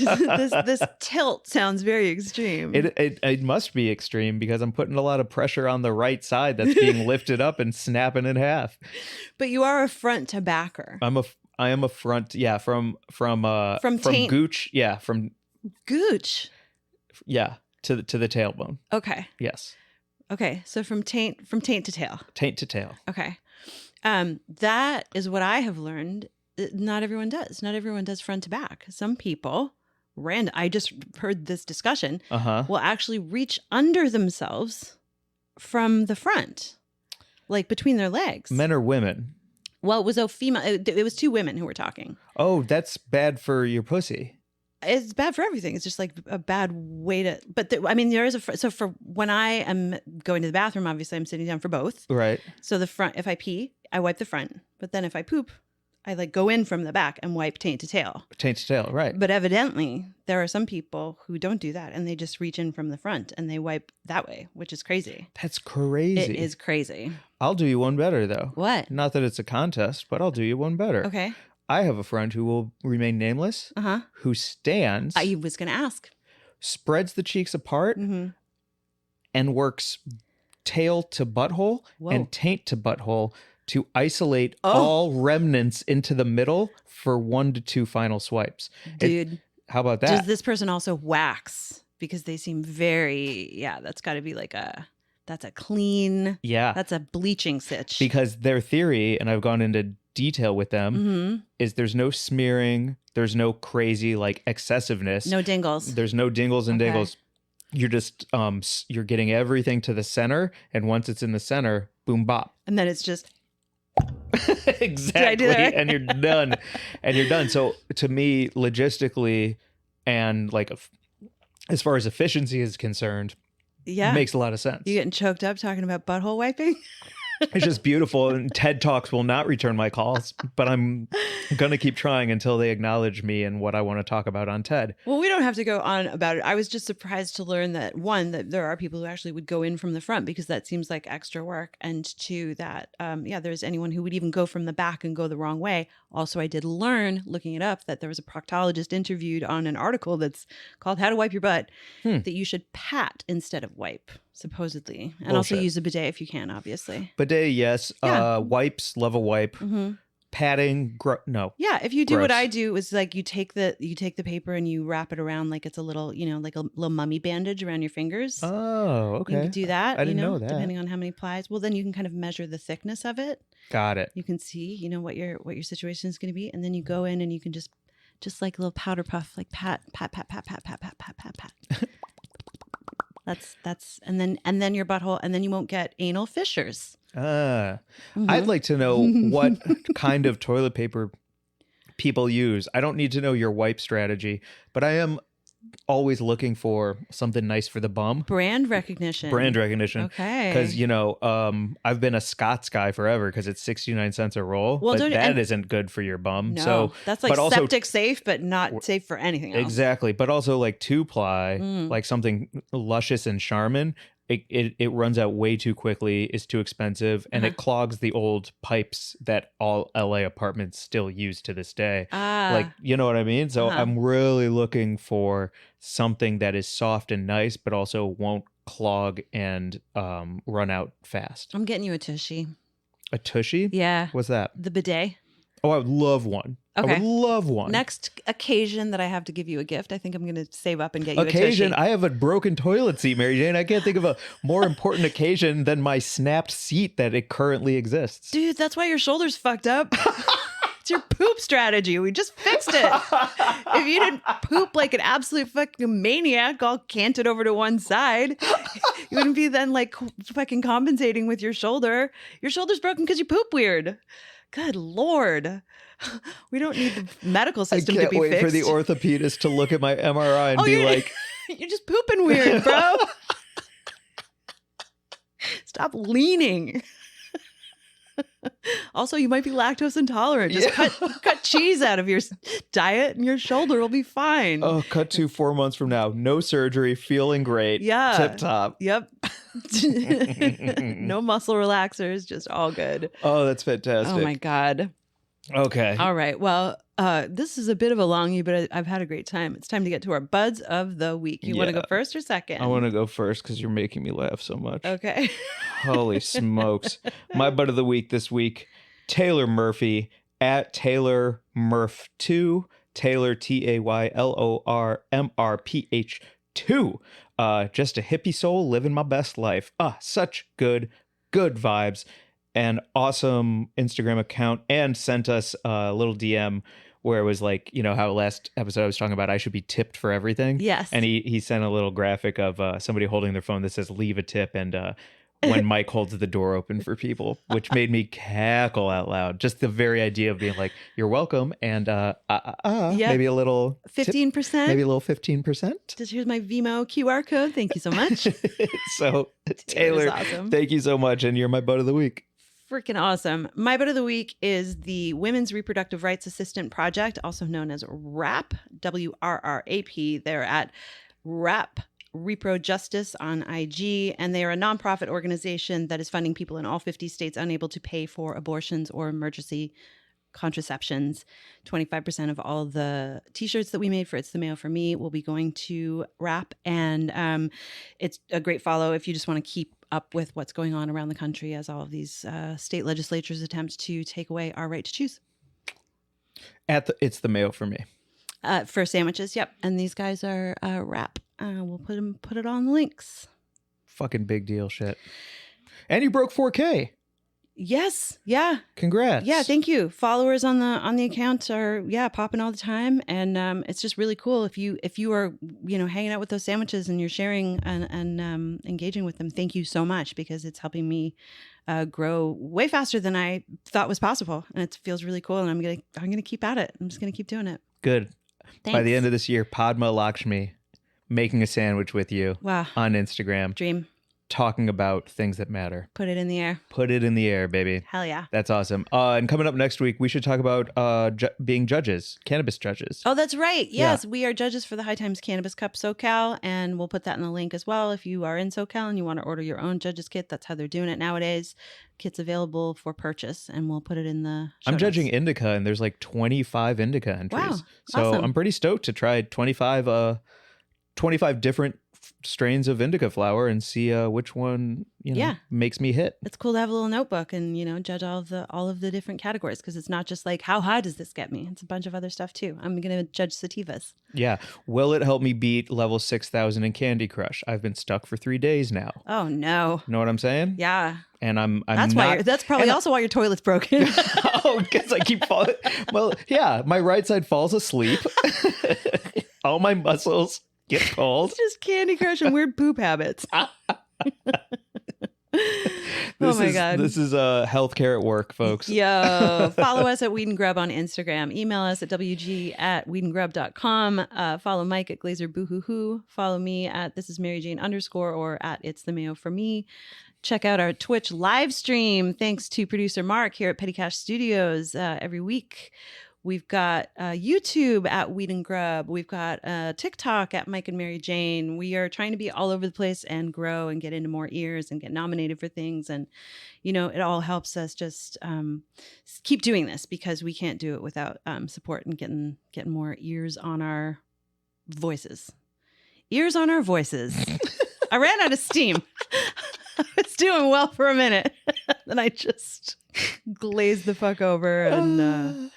This tilt sounds very extreme. It must be extreme because I'm putting a lot of pressure on the right side that's being lifted up and snapping in half. But you are a front to backer. I am a front, yeah, from taint. gooch, yeah, from gooch. Yeah, to the tailbone. Okay. Yes. Okay, so from taint to tail. Taint to tail. Okay. That is what I have learned. Not everyone does. Not everyone does front to back. Some people, I just heard this discussion, will actually reach under themselves from the front, like between their legs. Men or women? Well, it was a female. It was two women who were talking. Oh, that's bad for your pussy. It's bad for everything. It's just like a bad way to. But I mean, there is so for when I am going to the bathroom, obviously I'm sitting down for both. Right. So the front, if I pee, I wipe the front. But then if I poop, I like go in from the back and wipe taint to tail. Taint to tail, right. But evidently, there are some people who don't do that and they just reach in from the front and they wipe that way, which is crazy. That's crazy. It is crazy. I'll do you one better, though. What? Not that it's a contest, but I'll do you one better. Okay. I have a friend who will remain nameless, who stands, I was going to ask, spreads the cheeks apart, and works tail to butthole and taint to butthole to isolate all remnants into the middle for 1 to 2 final swipes. Dude. How about that? Does this person also wax? Because they seem very, that's got to be like that's a clean, that's a bleaching sitch. Because their theory, and I've gone into detail with them, is there's no smearing, there's no crazy like excessiveness. No dingles. There's no dingles and dingles. You're just, you're getting everything to the center. And once it's in the center, boom, bop. And then it's just. Exactly. Did I do that right? And you're done. And you're done. So to me, logistically and like as far as efficiency is concerned, it makes a lot of sense. You getting choked up talking about butthole wiping? It's just beautiful. And TED Talks will not return my calls, but I'm going to keep trying until they acknowledge me and what I want to talk about on TED. Well, we don't have to go on about it. I was just surprised to learn that, one, that there are people who actually would go in from the front because that seems like extra work. And two, that, there's anyone who would even go from the back and go the wrong way. Also, I did learn, looking it up, that there was a proctologist interviewed on an article that's called How to Wipe Your Butt, that you should pat instead of wipe, supposedly. And also use a bidet if you can, obviously. Bidet, yes. Wipes, love a wipe. Patting, no. Yeah, if you do Gross. what I do, is like you take the paper and you wrap it around like it's a little, like a little mummy bandage around your fingers. Oh, okay. You can do that. I didn't know that. Depending on how many plies. Well, then you can kind of measure the thickness of it. Got it. You can see, what your situation is going to be, and then you go in and you can just like a little powder puff, like pat. That's and then your butthole, and then you won't get anal fissures. I'd like to know what kind of toilet paper people use. I don't need to know your wipe strategy, but I am always looking for something nice for the bum. Brand recognition. Okay. Because, I've been a Scott's guy forever because it's 69 cents a roll. Well, but that isn't good for your bum. No, so that's like septic safe, but not safe for anything else. Exactly. But also like 2-ply, like something luscious and Charmin. It runs out way too quickly, is too expensive, and it clogs the old pipes that all LA apartments still use to this day. Like, you know what I mean? So I'm really looking for something that is soft and nice, but also won't clog and run out fast. I'm getting you a tushy. A tushy? Yeah. What's that? The bidet. Oh, I would love one. Okay. I would love one. Next occasion that I have to give you a gift, I think I'm going to save up and get you occasion? a tushy. I have a broken toilet seat, Mary Jane. I can't think of a more important occasion than my snapped seat that it currently exists. Dude, that's why your shoulder's fucked up. It's your poop strategy. We just fixed it. If you didn't poop like an absolute fucking maniac, all canted over to one side, you wouldn't be then like fucking compensating with your shoulder. Your shoulder's broken because you poop weird. Good Lord. We don't need the medical system to be fixed. I can't wait for the orthopedist to look at my MRI and be like, you're just pooping weird, bro. Stop leaning. Also, you might be lactose intolerant. Just cut cheese out of your diet and your shoulder will be fine. Oh, cut to 4 months from now. No surgery, feeling great. Yeah. Tip top. Yep. No muscle relaxers, just all good. Oh, that's fantastic. Oh my God. Okay. All right. Well, this is a bit of a longie, but I've had a great time. It's time to get to our buds of the week. You want to go first or second? I want to go first because you're making me laugh so much. Okay. Holy smokes. My bud of the week this week, Taylor Murphy at Taylor Murph2, Taylor TaylorMRPH2. Just a hippie soul living my best life. Such good vibes. An awesome Instagram account, and sent us a little DM where it was like, how last episode I was talking about I should be tipped for everything. Yes. And he sent a little graphic of somebody holding their phone that says leave a tip, and when Mike holds the door open for people, which made me cackle out loud. Just the very idea of being like, "You're welcome," and maybe a little 15%. maybe a little 15%. Just here's my Vimo QR code. Thank you so much. So Taylor, awesome. thank you so much, and you're my butt of the week. Freaking awesome. My butt of the week is the Women's Reproductive Rights Assistant Project, also known as WRRAP, WRRAP. They're at WRAP Repro Justice on IG, and they are a nonprofit organization that is funding people in all 50 states unable to pay for abortions or emergency contraceptions. 25% of all the t-shirts that we made for It's the Mayo for Me will be going to WRAP, and it's a great follow if you just want to keep up with what's going on around the country as all of these state legislatures attempt to take away our right to choose. It's the Mayo for Me. For sandwiches, yep. And these guys are WRAP. We'll put it on the links. Fucking big deal shit. And you broke 4K. Yes. Yeah. Congrats. Yeah. Thank you. Followers on the account are popping all the time, and it's just really cool if you are hanging out with those sandwiches and you're sharing and engaging with them. Thank you so much, because it's helping me grow way faster than I thought was possible, and it feels really cool. And I'm gonna keep at it. I'm just gonna keep doing it. Good. Thanks. By the end of this year, Padma Lakshmi making a sandwich with you on Instagram. Dream. Talking about things that matter. Put it in the air. Put it in the air, baby. Hell yeah. That's awesome. And coming up next week, we should talk about being judges, cannabis judges. Oh, that's right. Yes, we are judges for the High Times Cannabis Cup SoCal, and we'll put that in the link as well. If you are in SoCal and you want to order your own judges kit, that's how they're doing it nowadays. Kit's available for purchase, and we'll put it in the show I'm notes. judging indica, and there's like 25 indica entries. Wow, so awesome. I'm pretty stoked to try 25 different strains of indica flower and see which one makes me hit. It's cool to have a little notebook and judge all of the different categories, because it's not just like, how high does this get me? It's a bunch of other stuff too. I'm gonna judge sativas. Yeah. Will it help me beat level 6,000 in Candy Crush? I've been stuck for 3 days now. Oh no. Know what I'm saying? Yeah. And I'm that's not, that's probably also why your toilet's broken. Oh, because I keep falling. Well, yeah, my right side falls asleep. All my muscles get cold. It's just Candy Crush and weird poop habits. Oh my God. This is healthcare at work, folks. Yo, follow us at Weed and Grub on Instagram. Email us at wg@weedandgrub.com. Follow Mike at GlazerBoohooHoo. Follow me at thisismaryjane_ or at It's the Mayo for Me. Check out our Twitch live stream. Thanks to producer Mark here at Petty Cash Studios every week. We've got YouTube at Weed and Grub. We've got TikTok at Mike and Mary Jane. We are trying to be all over the place and grow and get into more ears and get nominated for things. And, it all helps us just keep doing this, because we can't do it without support and getting more ears on our voices. Ears on our voices. I ran out of steam. I was doing well for a minute. Then I just glazed the fuck over and...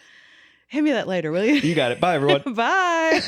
Hand me that later, will you? You got it. Bye, everyone. Bye.